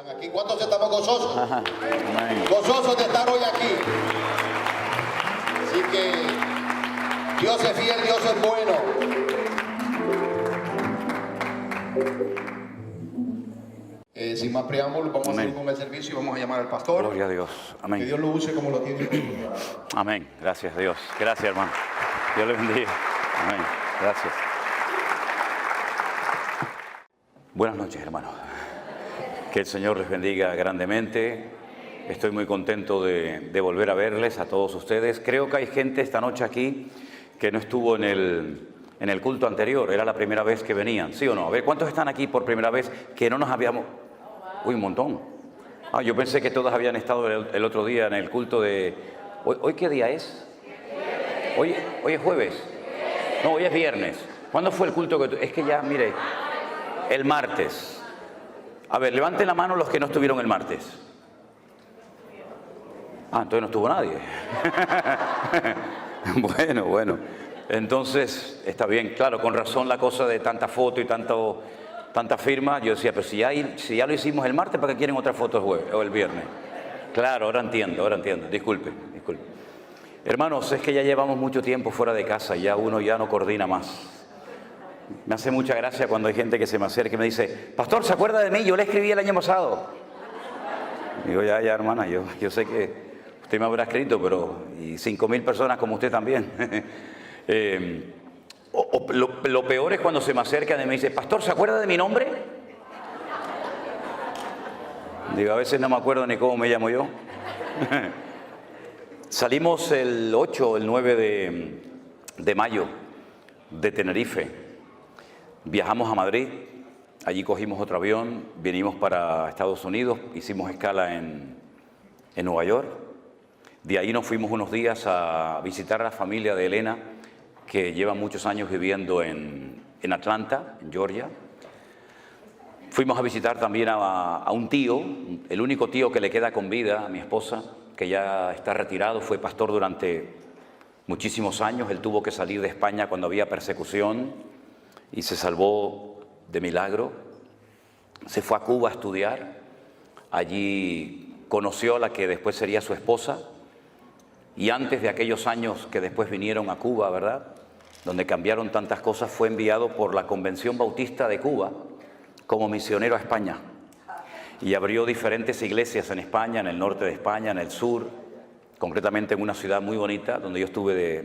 están aquí. ¿Cuántos estamos gozosos? Ajá. Gozosos de estar hoy aquí. Así que Dios es fiel, Dios es bueno. Sin más preámbulos, vamos a seguir con el servicio y vamos a llamar al pastor. Gloria a Dios. Amén. Que Dios lo use como lo tiene. Amén. Gracias, Dios. Gracias, hermano. Dios le bendiga. Amén. Gracias. Buenas noches, hermanos. Que el Señor les bendiga grandemente. Estoy muy contento de volver a verles a todos ustedes. Creo que hay gente esta noche aquí que no estuvo en el culto anterior. Era la primera vez que venían, ¿sí o no? A ver, ¿cuántos están aquí por primera vez que no nos habíamos...? Uy, un montón. Yo pensé que todos habían estado el otro día en el culto de... ¿Hoy qué día es? Hoy es jueves. No, hoy es viernes. ¿Cuándo fue el culto que Es que ya, mire, el martes. A ver, levanten la mano los que no estuvieron el martes. Entonces no estuvo nadie. Bueno. Entonces, está bien, claro, con razón la cosa de tanta foto y tanta firma. Yo decía, pero si ya lo hicimos el martes, ¿para qué quieren otra foto el jueves o el viernes? Claro, ahora entiendo. Disculpe. Hermanos, es que ya llevamos mucho tiempo fuera de casa, ya uno ya no coordina más. Me hace mucha gracia cuando hay gente que se me acerca y me dice, pastor, ¿se acuerda de mí? Yo le escribí el año pasado. Digo, ya, hermana, yo sé que usted me habrá escrito, pero y 5.000 personas como usted también. Lo peor es cuando se me acercan y me dice, pastor, ¿se acuerda de mi nombre? Digo, a veces no me acuerdo ni cómo me llamo yo. Salimos el 8 o el 9 de mayo de Tenerife. Viajamos a Madrid, allí cogimos otro avión, vinimos para Estados Unidos, hicimos escala en Nueva York. De ahí nos fuimos unos días a visitar a la familia de Elena, que lleva muchos años viviendo en Atlanta, en Georgia. Fuimos a visitar también a un tío, el único tío que le queda con vida a mi esposa, que ya está retirado, fue pastor durante muchísimos años. Él tuvo que salir de España cuando había persecución y se salvó de milagro. Se fue a Cuba a estudiar. Allí conoció a la que después sería su esposa. Y antes de aquellos años que después vinieron a Cuba, ¿verdad?, donde cambiaron tantas cosas, fue enviado por la Convención Bautista de Cuba como misionero a España. Y abrió diferentes iglesias en España, en el norte de España, en el sur, concretamente en una ciudad muy bonita, donde yo estuve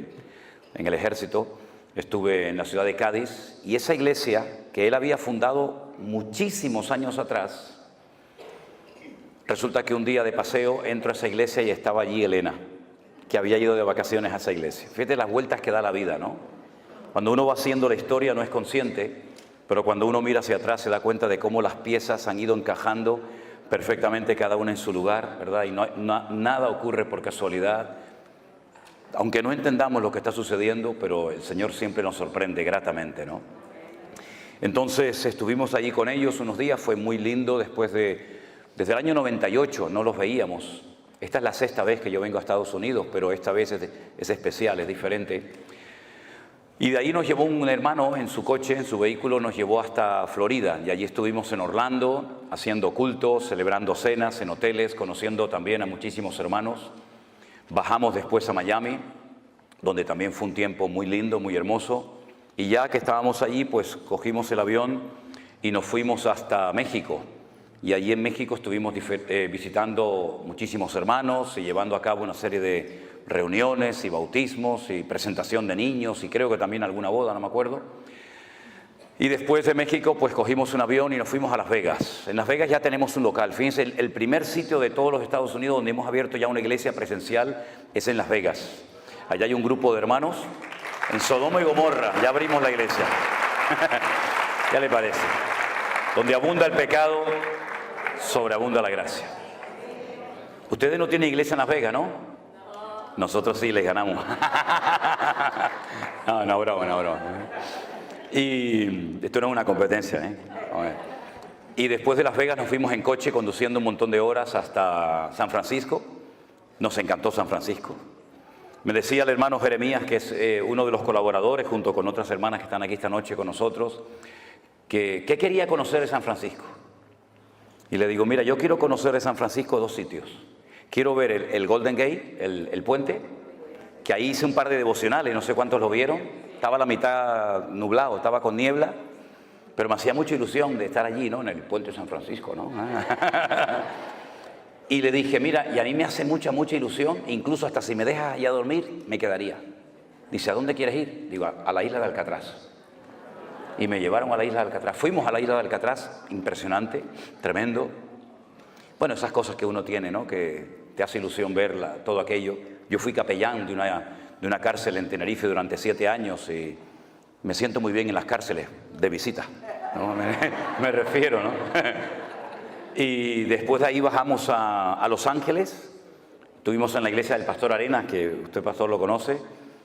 en el ejército, estuve en la ciudad de Cádiz, y esa iglesia que él había fundado muchísimos años atrás, resulta que un día de paseo entro a esa iglesia y estaba allí Elena, que había ido de vacaciones a esa iglesia. Fíjate las vueltas que da la vida, ¿no? Cuando uno va haciendo la historia no es consciente, pero cuando uno mira hacia atrás se da cuenta de cómo las piezas han ido encajando perfectamente cada una en su lugar, ¿verdad? Y nada ocurre por casualidad. Aunque no entendamos lo que está sucediendo, pero el Señor siempre nos sorprende gratamente, ¿no? Entonces estuvimos allí con ellos unos días, fue muy lindo. Desde el año 98 no los veíamos. Esta es la 6ª vez que yo vengo a Estados Unidos, pero esta vez es especial, es diferente. Y de ahí nos llevó un hermano en su coche, en su vehículo, nos llevó hasta Florida. Y allí estuvimos en Orlando, haciendo cultos, celebrando cenas en hoteles, conociendo también a muchísimos hermanos. Bajamos después a Miami, donde también fue un tiempo muy lindo, muy hermoso. Y ya que estábamos allí, pues cogimos el avión y nos fuimos hasta México. Y allí en México estuvimos visitando muchísimos hermanos y llevando a cabo una serie de reuniones y bautismos y presentación de niños y creo que también alguna boda, no me acuerdo. Y después de México, pues cogimos un avión y nos fuimos a Las Vegas. En Las Vegas ya tenemos un local. Fíjense, el primer sitio de todos los Estados Unidos donde hemos abierto ya una iglesia presencial es en Las Vegas. Allá hay un grupo de hermanos. En Sodoma y Gomorra ya abrimos la iglesia. ¿Qué le parece? Donde abunda el pecado, sobreabunda la gracia. Ustedes no tienen iglesia en Las Vegas, ¿no? Nosotros sí les ganamos. No, broma. Y esto no es una competencia, ¿eh? Y después de Las Vegas nos fuimos en coche conduciendo un montón de horas hasta San Francisco. Nos encantó San Francisco. Me decía el hermano Jeremías, que es uno de los colaboradores, junto con otras hermanas que están aquí esta noche con nosotros, que ¿qué quería conocer de San Francisco? Y le digo, mira, yo quiero conocer de San Francisco 2 sitios. Quiero ver el Golden Gate, el puente, que ahí hice un par de devocionales, no sé cuántos lo vieron. Estaba a la mitad nublado, estaba con niebla, pero me hacía mucha ilusión de estar allí, ¿no? En el puente de San Francisco, ¿no? Y le dije, mira, y a mí me hace mucha ilusión, incluso hasta si me dejas allá a dormir, me quedaría. Dice, ¿a dónde quieres ir? Digo, a la isla de Alcatraz. Y me llevaron a la isla de Alcatraz. Fuimos a la isla de Alcatraz, impresionante, tremendo. Bueno, esas cosas que uno tiene, ¿no? Que te hace ilusión verla, todo aquello. Yo fui capellán de una cárcel en Tenerife durante 7 años y me siento muy bien en las cárceles de visita, ¿no? Me refiero, ¿no? Y después de ahí bajamos a Los Ángeles. Estuvimos en la iglesia del Pastor Arenas, que usted, pastor, lo conoce.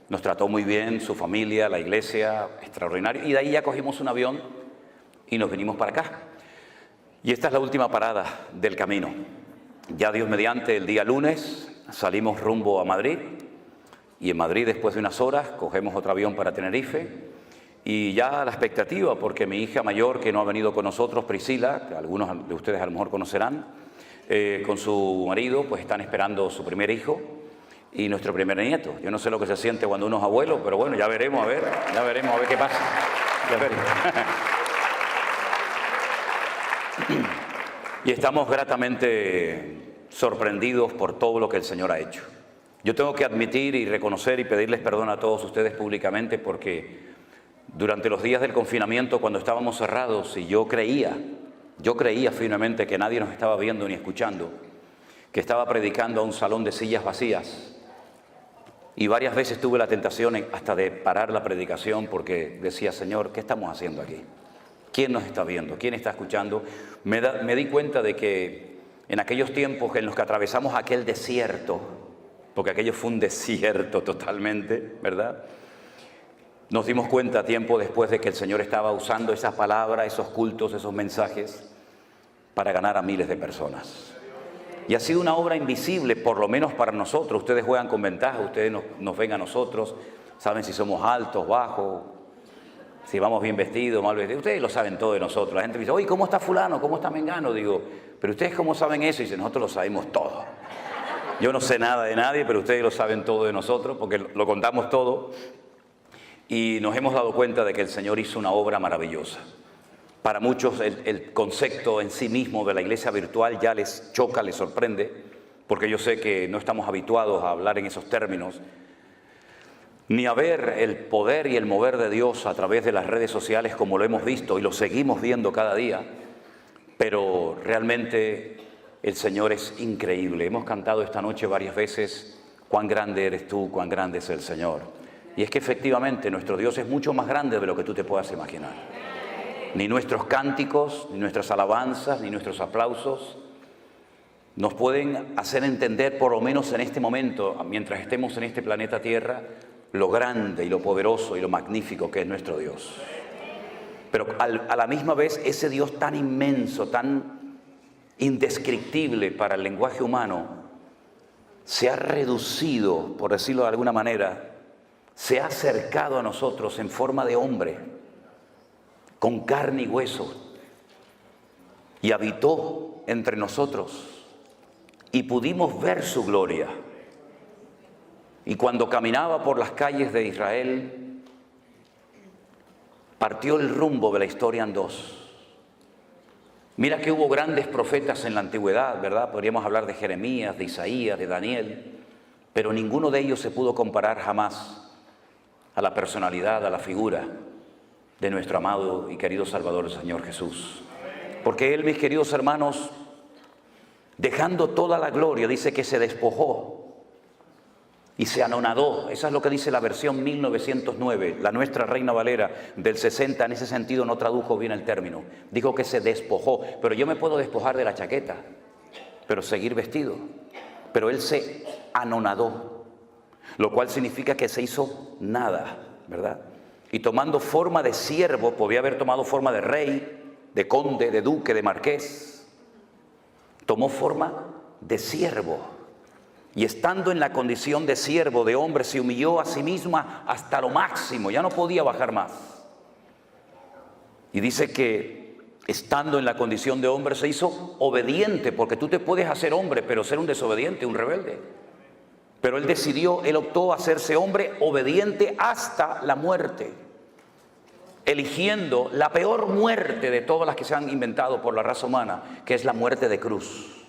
Nos trató muy bien, su familia, la iglesia, extraordinario. Y de ahí ya cogimos un avión y nos vinimos para acá. Y esta es la última parada del camino. Ya Dios mediante, el día lunes salimos rumbo a Madrid. Y en Madrid, después de unas horas, cogemos otro avión para Tenerife. Y ya la expectativa, porque mi hija mayor, que no ha venido con nosotros, Priscila, que algunos de ustedes a lo mejor conocerán, con su marido, pues están esperando su primer hijo y nuestro primer nieto. Yo no sé lo que se siente cuando uno es abuelo, pero bueno, ya veremos, a ver qué pasa. Ya veremos. Y estamos gratamente sorprendidos por todo lo que el Señor ha hecho. Yo tengo que admitir y reconocer y pedirles perdón a todos ustedes públicamente, porque durante los días del confinamiento, cuando estábamos cerrados, y yo creía firmemente que nadie nos estaba viendo ni escuchando, que estaba predicando a un salón de sillas vacías. Y varias veces tuve la tentación hasta de parar la predicación, porque decía, Señor, ¿qué estamos haciendo aquí? ¿Quién nos está viendo? ¿Quién está escuchando? Me di cuenta de que en aquellos tiempos en los que atravesamos aquel desierto, porque aquello fue un desierto totalmente, ¿verdad? Nos dimos cuenta tiempo después de que el Señor estaba usando esas palabras, esos cultos, esos mensajes para ganar a miles de personas. Y ha sido una obra invisible, por lo menos para nosotros. Ustedes juegan con ventaja, ustedes nos ven a nosotros, saben si somos altos, bajos, si vamos bien vestidos, mal vestidos. Ustedes lo saben todo de nosotros. La gente me dice, oye, ¿cómo está fulano? ¿Cómo está mengano? Digo, ¿pero ustedes cómo saben eso? Y dicen, nosotros lo sabemos todo. Yo no sé nada de nadie, pero ustedes lo saben todo de nosotros, porque lo contamos todo. Y nos hemos dado cuenta de que el Señor hizo una obra maravillosa. Para muchos el concepto en sí mismo de la iglesia virtual ya les choca, les sorprende, porque yo sé que no estamos habituados a hablar en esos términos, ni a ver el poder y el mover de Dios a través de las redes sociales como lo hemos visto y lo seguimos viendo cada día, pero realmente el Señor es increíble. Hemos cantado esta noche varias veces, cuán grande eres tú, cuán grande es el Señor. Y es que efectivamente nuestro Dios es mucho más grande de lo que tú te puedas imaginar. Ni nuestros cánticos, ni nuestras alabanzas, ni nuestros aplausos nos pueden hacer entender, por lo menos en este momento, mientras estemos en este planeta Tierra, lo grande y lo poderoso y lo magnífico que es nuestro Dios. Pero a la misma vez, ese Dios tan inmenso, tan indescriptible para el lenguaje humano, se ha reducido, por decirlo de alguna manera, se ha acercado a nosotros en forma de hombre, con carne y hueso, y habitó entre nosotros, y pudimos ver su gloria. Y cuando caminaba por las calles de Israel, partió el rumbo de la historia en dos. Mira que hubo grandes profetas en la antigüedad, ¿verdad? Podríamos hablar de Jeremías, de Isaías, de Daniel, pero ninguno de ellos se pudo comparar jamás a la personalidad, a la figura de nuestro amado y querido Salvador, el Señor Jesús. Porque Él, mis queridos hermanos, dejando toda la gloria, dice que se despojó y se anonadó. Esa es lo que dice la versión 1909, la nuestra Reina Valera del 60, en ese sentido no tradujo bien el término. Dijo que se despojó, pero yo me puedo despojar de la chaqueta, pero seguir vestido. Pero Él se anonadó, lo cual significa que se hizo nada, ¿verdad? Y tomando forma de siervo, podía haber tomado forma de rey, de conde, de duque, de marqués. Tomó forma de siervo. Y estando en la condición de siervo, de hombre, se humilló a sí misma hasta lo máximo. Ya no podía bajar más. Y dice que estando en la condición de hombre, se hizo obediente, porque tú te puedes hacer hombre, pero ser un desobediente, un rebelde. Pero él decidió, él optó a hacerse hombre obediente hasta la muerte, eligiendo la peor muerte de todas las que se han inventado por la raza humana, que es la muerte de cruz.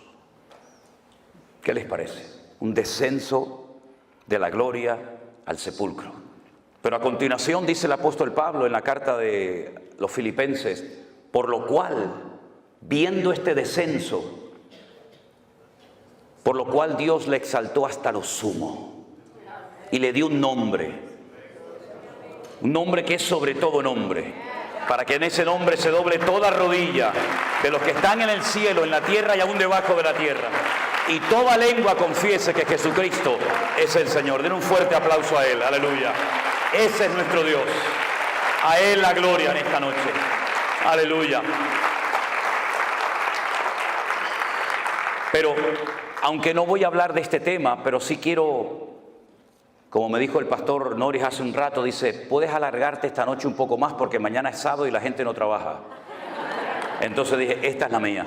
¿Qué les parece? Un descenso de la gloria al sepulcro. Pero a continuación dice el apóstol Pablo en la carta de los Filipenses, por lo cual, viendo este descenso, por lo cual Dios le exaltó hasta lo sumo y le dio un nombre que es sobre todo nombre, para que en ese nombre se doble toda rodilla de los que están en el cielo, en la tierra y aún debajo de la tierra, y toda lengua confiese que Jesucristo es el Señor. Den un fuerte aplauso a Él, aleluya. Ese es nuestro Dios, a Él la gloria en esta noche, aleluya. Pero aunque no voy a hablar de este tema, pero sí quiero, como me dijo el pastor Norris hace un rato, dice, puedes alargarte esta noche un poco más porque mañana es sábado y la gente no trabaja. Entonces dije, esta es la mía.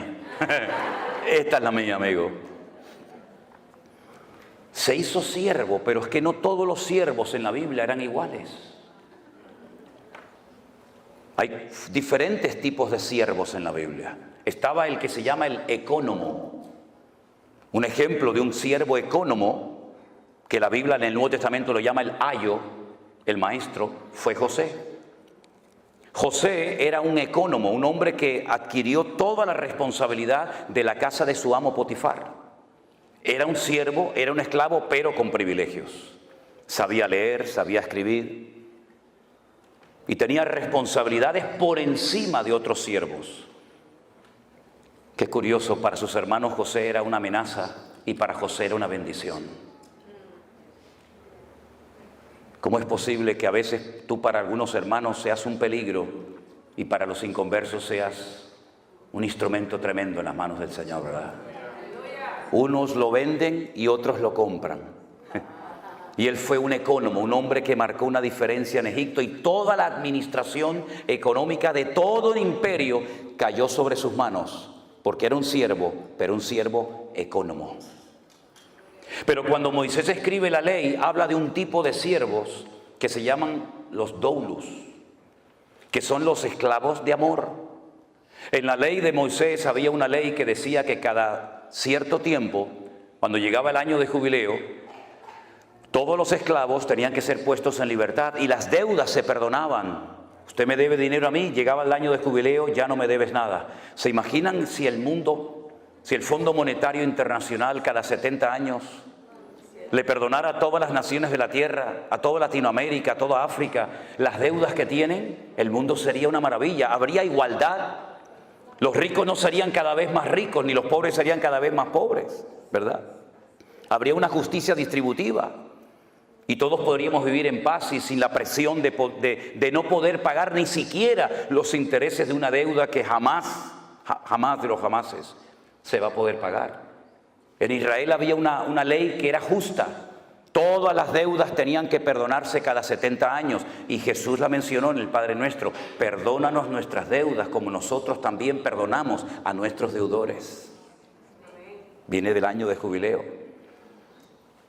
Esta es la mía, amigo. Se hizo siervo, pero es que no todos los siervos en la Biblia eran iguales. Hay diferentes tipos de siervos en la Biblia. Estaba el que se llama el ecónomo. Un ejemplo de un siervo ecónomo, que la Biblia en el Nuevo Testamento lo llama el ayo, el maestro, fue José. José era un ecónomo, un hombre que adquirió toda la responsabilidad de la casa de su amo Potifar. Era un siervo, era un esclavo, pero con privilegios. Sabía leer, sabía escribir y tenía responsabilidades por encima de otros siervos. Qué curioso, para sus hermanos José era una amenaza y para José era una bendición. ¿Cómo es posible que a veces tú para algunos hermanos seas un peligro y para los inconversos seas un instrumento tremendo en las manos del Señor, verdad? Unos lo venden y otros lo compran. Y él fue un ecónomo, un hombre que marcó una diferencia en Egipto, y toda la administración económica de todo el imperio cayó sobre sus manos, porque era un siervo, pero un siervo ecónomo. Pero cuando Moisés escribe la ley, habla de un tipo de siervos que se llaman los doulos, que son los esclavos de amor. En la ley de Moisés había una ley que decía que cada cierto tiempo, cuando llegaba el año de jubileo, todos los esclavos tenían que ser puestos en libertad y las deudas se perdonaban. Usted me debe dinero a mí, llegaba el año de jubileo, ya no me debes nada. ¿Se imaginan si el Fondo Monetario Internacional cada 70 años le perdonara a todas las naciones de la tierra, a toda Latinoamérica, a toda África, las deudas que tienen? El mundo sería una maravilla, habría igualdad. Los ricos no serían cada vez más ricos, ni los pobres serían cada vez más pobres, ¿verdad? Habría una justicia distributiva y todos podríamos vivir en paz y sin la presión de no poder pagar ni siquiera los intereses de una deuda que jamás de los jamases se va a poder pagar. En Israel había una ley que era justa. Todas las deudas tenían que perdonarse cada 70 años. Y Jesús la mencionó en el Padre Nuestro. Perdónanos nuestras deudas como nosotros también perdonamos a nuestros deudores. Viene del año de jubileo.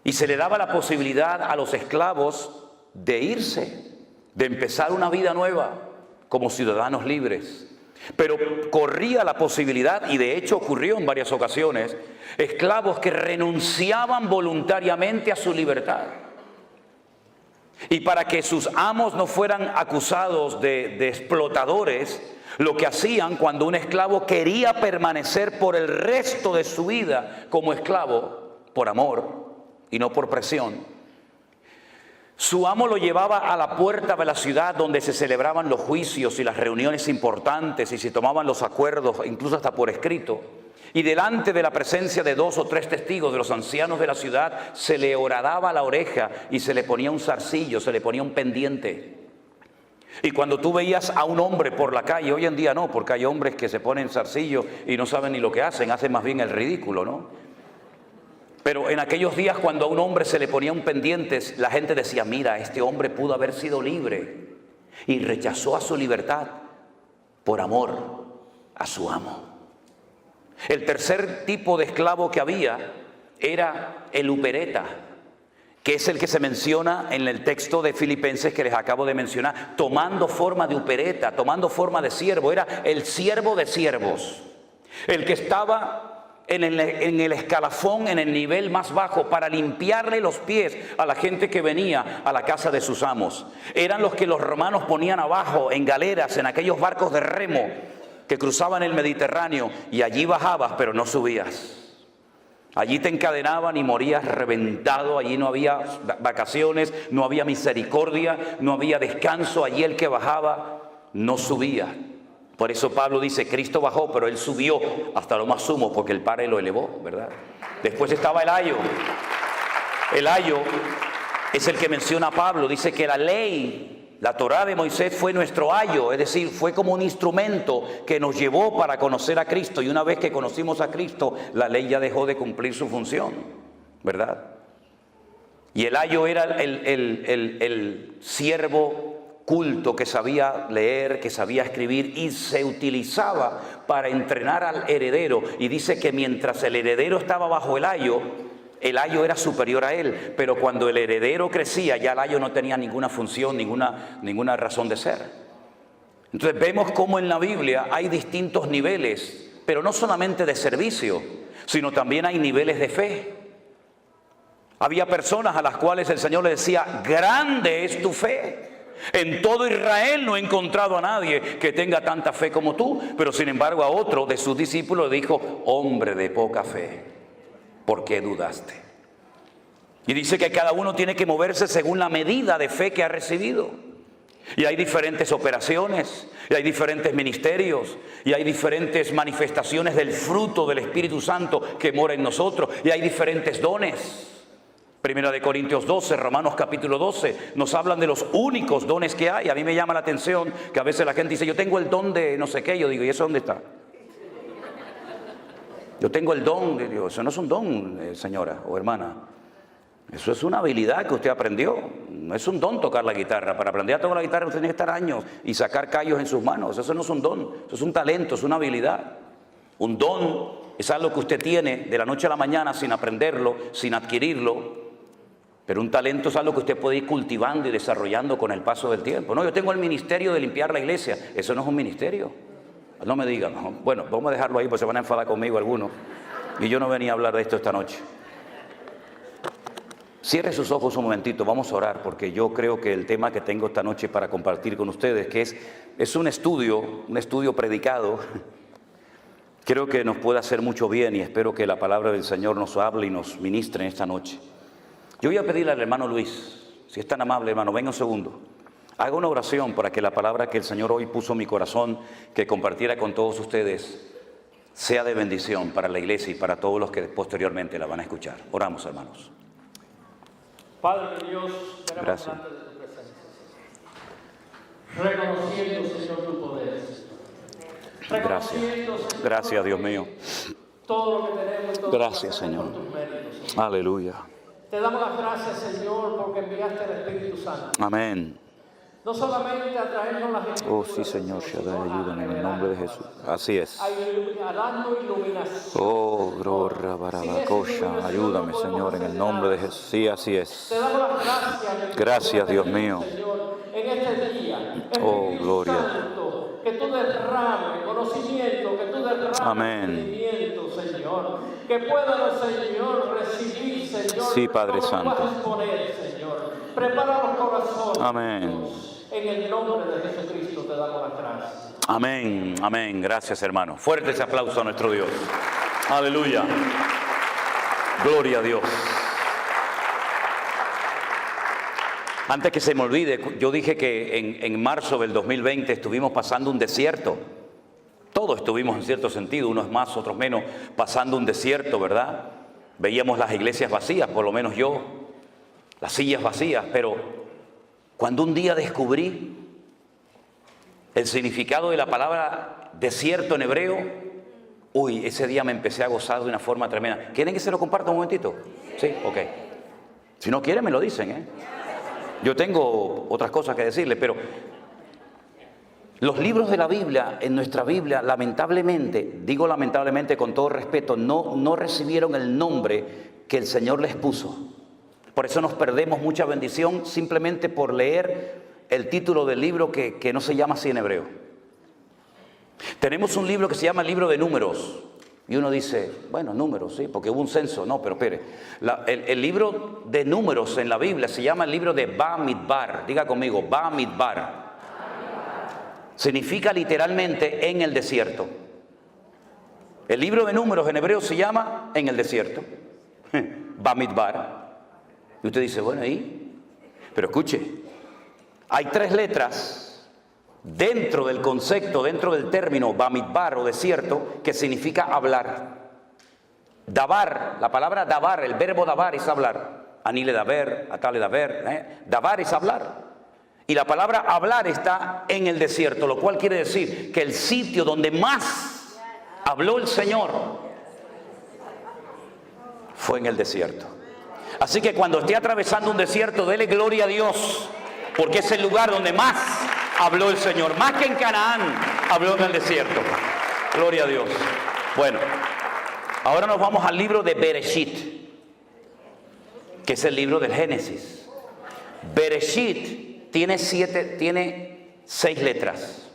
Y se le daba la posibilidad a los esclavos de irse, de empezar una vida nueva como ciudadanos libres. Pero corría la posibilidad, y de hecho ocurrió en varias ocasiones, esclavos que renunciaban voluntariamente a su libertad. Y para que sus amos no fueran acusados de explotadores, lo que hacían cuando un esclavo quería permanecer por el resto de su vida como esclavo, por amor y no por presión, su amo lo llevaba a la puerta de la ciudad donde se celebraban los juicios y las reuniones importantes y se tomaban los acuerdos, incluso hasta por escrito. Y delante de la presencia de 2 o 3 testigos de los ancianos de la ciudad, se le horadaba la oreja y se le ponía un zarcillo, se le ponía un pendiente. Y cuando tú veías a un hombre por la calle, hoy en día no, porque hay hombres que se ponen zarcillo y no saben ni lo que hacen más bien el ridículo, ¿no? Pero en aquellos días, cuando a un hombre se le ponía un pendiente, la gente decía, mira, este hombre pudo haber sido libre y rechazó a su libertad por amor a su amo. El tercer tipo de esclavo que había era el upereta, que es el que se menciona en el texto de Filipenses que les acabo de mencionar, tomando forma de upereta, tomando forma de siervo. Era el siervo de siervos, el que estaba en el escalafón, en el nivel más bajo, para limpiarle los pies a la gente que venía a la casa de sus amos. Eran los que los romanos ponían abajo en galeras, en aquellos barcos de remo que cruzaban el Mediterráneo, y allí bajabas pero no subías. Allí te encadenaban y morías reventado. Allí no había vacaciones, no había misericordia, no había descanso. Allí el que bajaba no subía. Por eso Pablo dice, Cristo bajó, pero Él subió hasta lo más sumo, porque el Padre lo elevó, ¿verdad? Después estaba el ayo. El ayo es el que menciona Pablo. Dice que la ley, la Torá de Moisés fue nuestro ayo, es decir, fue como un instrumento que nos llevó para conocer a Cristo. Y una vez que conocimos a Cristo, la ley ya dejó de cumplir su función, ¿verdad? Y el ayo era el siervo culto que sabía leer, que sabía escribir, y se utilizaba para entrenar al heredero. Y dice que mientras el heredero estaba bajo el ayo era superior a él, pero cuando el heredero crecía, ya el ayo no tenía ninguna función, ninguna razón de ser. Entonces vemos cómo en la Biblia hay distintos niveles, pero no solamente de servicio, sino también hay niveles de fe. Había personas a las cuales el Señor le decía, grande es tu fe. En todo Israel no he encontrado a nadie que tenga tanta fe como tú. Pero sin embargo a otro de sus discípulos le dijo, hombre de poca fe, ¿por qué dudaste? Y dice que cada uno tiene que moverse según la medida de fe que ha recibido. Y hay diferentes operaciones, y hay diferentes ministerios, y hay diferentes manifestaciones del fruto del Espíritu Santo que mora en nosotros, y hay diferentes dones. Primera de Corintios 12, Romanos capítulo 12, nos hablan de los únicos dones que hay. A mí me llama la atención que a veces la gente dice, yo tengo el don de no sé qué. Yo digo, ¿y eso dónde está? Yo tengo el don de Dios. Eso no es un don, señora o hermana. Eso es una habilidad que usted aprendió. No es un don tocar la guitarra. Para aprender a tocar la guitarra usted tiene que estar años y sacar callos en sus manos. Eso no es un don, eso es un talento, es una habilidad. Un don es algo que usted tiene de la noche a la mañana sin aprenderlo, sin adquirirlo. Pero un talento es algo que usted puede ir cultivando y desarrollando con el paso del tiempo. No, yo tengo el ministerio de limpiar la iglesia. Eso no es un ministerio. No me digan. No. Bueno, vamos a dejarlo ahí porque se van a enfadar conmigo algunos. Y yo no venía a hablar de esto esta noche. Cierre sus ojos un momentito, vamos a orar, porque yo creo que el tema que tengo esta noche para compartir con ustedes, que es un estudio predicado, creo que nos puede hacer mucho bien, y espero que la palabra del Señor nos hable y nos ministre en esta noche. Yo voy a pedirle al hermano Luis, si es tan amable, hermano, venga un segundo. Haga una oración para que la palabra que el Señor hoy puso en mi corazón, que compartiera con todos ustedes, sea de bendición para la iglesia y para todos los que posteriormente la van a escuchar. Oramos, hermanos. Padre Dios, Gracias. delante de tu presencia, reconociendo, Señor, tu poder. Reconociendo, Señor, Gracias, Dios mío. todo lo que tenemos y todo Gracias, lo que Señor. hacemos por tus méritos, Señor. Aleluya. Te damos las gracias, Señor, porque enviaste el Espíritu Santo. Amén. No solamente a traernos las escrituras, Oh, sí, Señor, Shaddai, sino a ayúdame en el nombre de revelarnos, Jesús. Así es. a darnos iluminación. Oh, gloria, barabacosha, ayúdame, Señor, en el nombre de Jesús. Sí, así es. Te damos las gracias. Gracias, Dios mío. Señor, en este día. Oh, Espíritu gloria. Santo, que tú derrames conocimiento, que tú derrames Amén. entendimiento, Señor. Que puedan, Señor, recibir, Señor. Sí, Padre lo que Santo. vas a exponer, Señor. Prepara los corazones. Amén. Dios. En el nombre de Jesucristo te damos las gracias. Amén, amén. Gracias, hermano. Fuerte ese aplauso a nuestro Dios. Aleluya. Gloria a Dios. Antes que se me olvide, yo dije que en marzo del 2020 estuvimos pasando un desierto. Todos estuvimos en cierto sentido, unos más, otros menos, pasando un desierto, ¿verdad? Veíamos las iglesias vacías, por lo menos yo, las sillas vacías, pero cuando un día descubrí el significado de la palabra desierto en hebreo, uy, ese día me empecé a gozar de una forma tremenda. ¿Quieren que se lo comparta un momentito? Sí, ok. Si no quieren me lo dicen, ¿eh? Yo tengo otras cosas que decirles, pero Los libros de la Biblia, en nuestra Biblia, lamentablemente, digo lamentablemente con todo respeto, no recibieron el nombre que el Señor les puso. Por eso nos perdemos mucha bendición simplemente por leer el título del libro que no se llama así en hebreo. Tenemos un libro que se llama el libro de Números. Y uno dice, bueno, números, sí, porque hubo un censo. No, pero espere. El libro de Números en la Biblia se llama el libro de Bamidbar. Diga conmigo, Bamidbar. Significa literalmente en el desierto. El libro de Números en hebreo se llama en el desierto. Bamidbar. Y usted dice, bueno, ¿y? Pero escuche, hay 3 letras dentro del concepto, dentro del término Bamidbar o desierto, que significa hablar. Dabar, la palabra dabar, el verbo dabar es hablar. Anile daber, atale daber, dabar es hablar. Y la palabra hablar está en el desierto, lo cual quiere decir que el sitio donde más habló el Señor fue en el desierto. Así que cuando esté atravesando un desierto, dele gloria a Dios, porque es el lugar donde más habló el Señor. Más que en Canaán, habló en el desierto. Gloria a Dios. Bueno, ahora nos vamos al libro de Bereshit, que es el libro del Génesis. Bereshit tiene 6 letras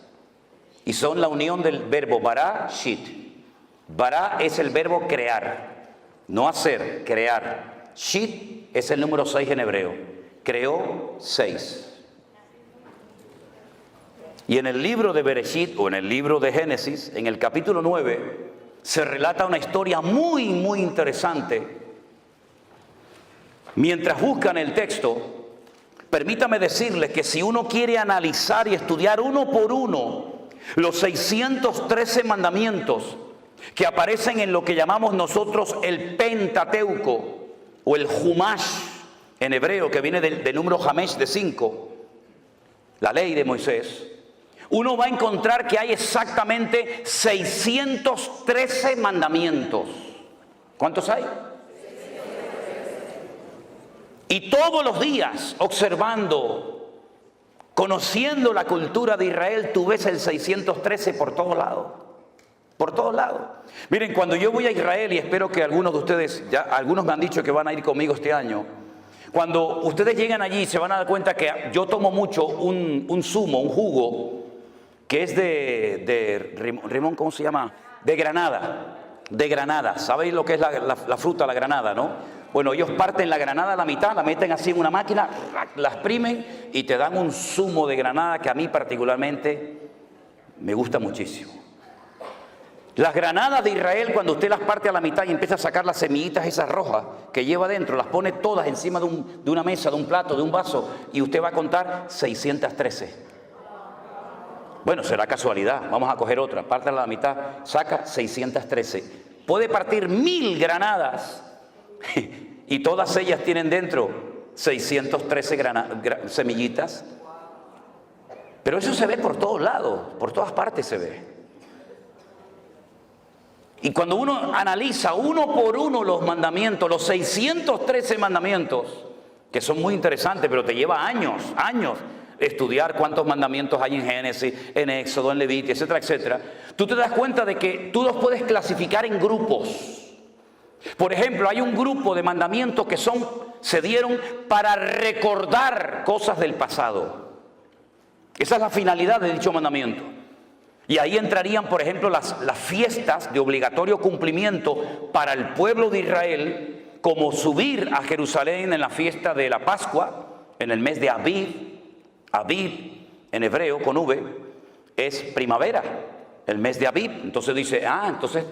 y son la unión del verbo bara, shit. Bara es el verbo crear, no hacer, crear. Shit es el número 6 en hebreo. Creó 6. Y en el libro de Bereshit, o en el libro de Génesis, en el capítulo 9, se relata una historia muy interesante. Mientras buscan el texto, permítame decirles que si uno quiere analizar y estudiar uno por uno los 613 mandamientos que aparecen en lo que llamamos nosotros el Pentateuco, o el Humash en hebreo, que viene del número Hamesh de 5, la ley de Moisés, uno va a encontrar que hay exactamente 613 mandamientos. ¿Cuántos hay? Y todos los días, observando, conociendo la cultura de Israel, tú ves el 613 por todos lados. Por todos lados. Miren, cuando yo voy a Israel, y espero que algunos de ustedes, ya algunos me han dicho que van a ir conmigo este año, cuando ustedes llegan allí se van a dar cuenta que yo tomo mucho un zumo, un jugo, que es de limón, ¿cómo se llama? De granada. De granada. ¿Sabéis lo que es la fruta, la granada, no? Bueno, ellos parten la granada a la mitad, la meten así en una máquina, la exprimen y te dan un zumo de granada que a mí particularmente me gusta muchísimo. Las granadas de Israel, cuando usted las parte a la mitad y empieza a sacar las semillitas esas rojas que lleva dentro, las pone todas encima de una mesa, de un plato, de un vaso, y usted va a contar 613. Bueno, será casualidad, vamos a coger otra, pártela a la mitad, saca 613. Puede partir 1000 granadas y todas ellas tienen dentro 613 semillitas. Pero eso se ve por todos lados, por todas partes se ve. Y cuando uno analiza uno por uno los mandamientos, los 613 mandamientos, que son muy interesantes, pero te lleva años estudiar cuántos mandamientos hay en Génesis, en Éxodo, en Levítico, etcétera, etcétera, tú te das cuenta de que tú los puedes clasificar en grupos. Por ejemplo, hay un grupo de mandamientos que se dieron para recordar cosas del pasado. Esa es la finalidad de dicho mandamiento. Y ahí entrarían, por ejemplo, las fiestas de obligatorio cumplimiento para el pueblo de Israel, como subir a Jerusalén en la fiesta de la Pascua, en el mes de Abib. Abib, en hebreo, con V, es primavera, el mes de Abib. Entonces dice,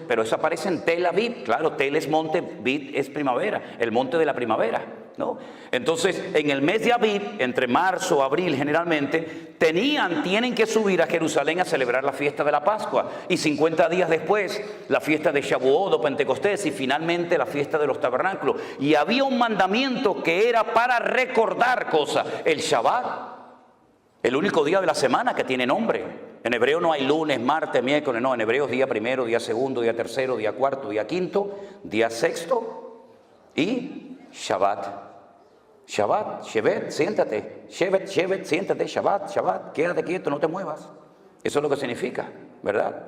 pero eso aparece en Tel Aviv. Claro, Tel es monte, Bib es primavera, el monte de la primavera, ¿no? Entonces, en el mes de Abib, entre marzo, abril generalmente, tienen que subir a Jerusalén a celebrar la fiesta de la Pascua. Y 50 días después, la fiesta de Shavuot o Pentecostés, y finalmente la fiesta de los tabernáculos. Y había un mandamiento que era para recordar cosas. El Shabbat, el único día de la semana que tiene nombre. En hebreo no hay lunes, martes, miércoles, no. En hebreo es día primero, día segundo, día tercero, día cuarto, día quinto, día sexto y Shabbat. Shabbat, Shevet, siéntate. Shevet, siéntate. Shabbat, quédate quieto, no te muevas. Eso es lo que significa, ¿verdad?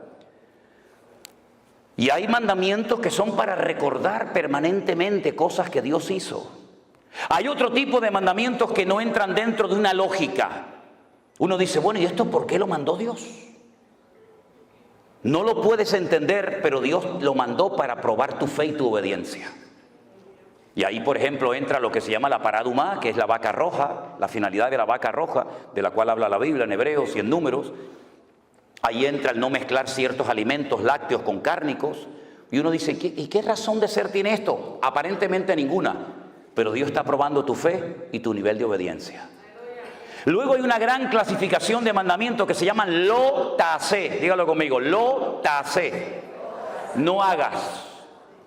Y hay mandamientos que son para recordar permanentemente cosas que Dios hizo. Hay otro tipo de mandamientos que no entran dentro de una lógica. Uno dice, bueno, ¿y esto por qué lo mandó Dios? No lo puedes entender, pero Dios lo mandó para probar tu fe y tu obediencia. Y ahí, por ejemplo, entra lo que se llama la paradumá, que es la vaca roja, la finalidad de la vaca roja, de la cual habla la Biblia en Hebreos y en Números. Ahí entra el no mezclar ciertos alimentos lácteos con cárnicos. Y uno dice, ¿y qué razón de ser tiene esto? Aparentemente ninguna. Pero Dios está probando tu fe y tu nivel de obediencia. Luego hay una gran clasificación de mandamientos que se llaman lo tasé. Dígalo conmigo, lo tasé. No hagas.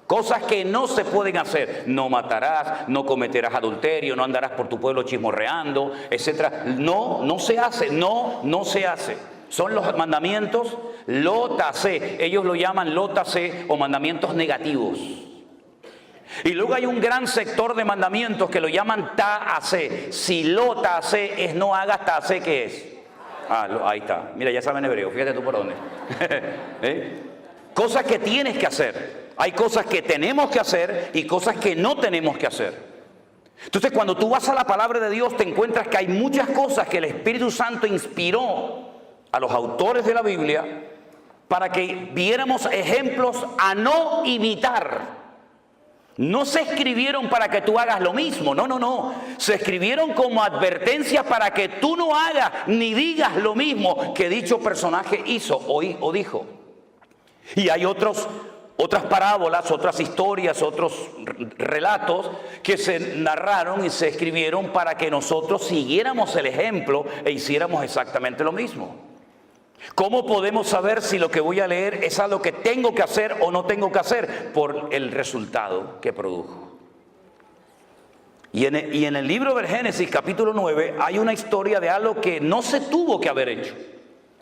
Cosas que no se pueden hacer. No matarás, no cometerás adulterio, no andarás por tu pueblo chismorreando, etc. No se hace, no se hace. Son los mandamientos lo tasé. Ellos lo llaman lo tasé o mandamientos negativos. Y luego hay un gran sector de mandamientos que lo llaman ta'asé. Si lo ta'asé es no hagas, ta'asé, ¿qué es? Ahí está. Mira, ya saben hebreo, fíjate tú por dónde. Cosas que tienes que hacer. Hay cosas que tenemos que hacer y cosas que no tenemos que hacer. Entonces, cuando tú vas a la palabra de Dios, te encuentras que hay muchas cosas que el Espíritu Santo inspiró a los autores de la Biblia para que viéramos ejemplos a no imitar. No se escribieron para que tú hagas lo mismo, no. Se escribieron como advertencias para que tú no hagas ni digas lo mismo que dicho personaje hizo o dijo. Y hay otras parábolas, otras historias, otros relatos que se narraron y se escribieron para que nosotros siguiéramos el ejemplo e hiciéramos exactamente lo mismo. ¿Cómo podemos saber si lo que voy a leer es algo que tengo que hacer o no tengo que hacer? Por el resultado que produjo. Y en el libro del Génesis, capítulo 9, hay una historia de algo que no se tuvo que haber hecho,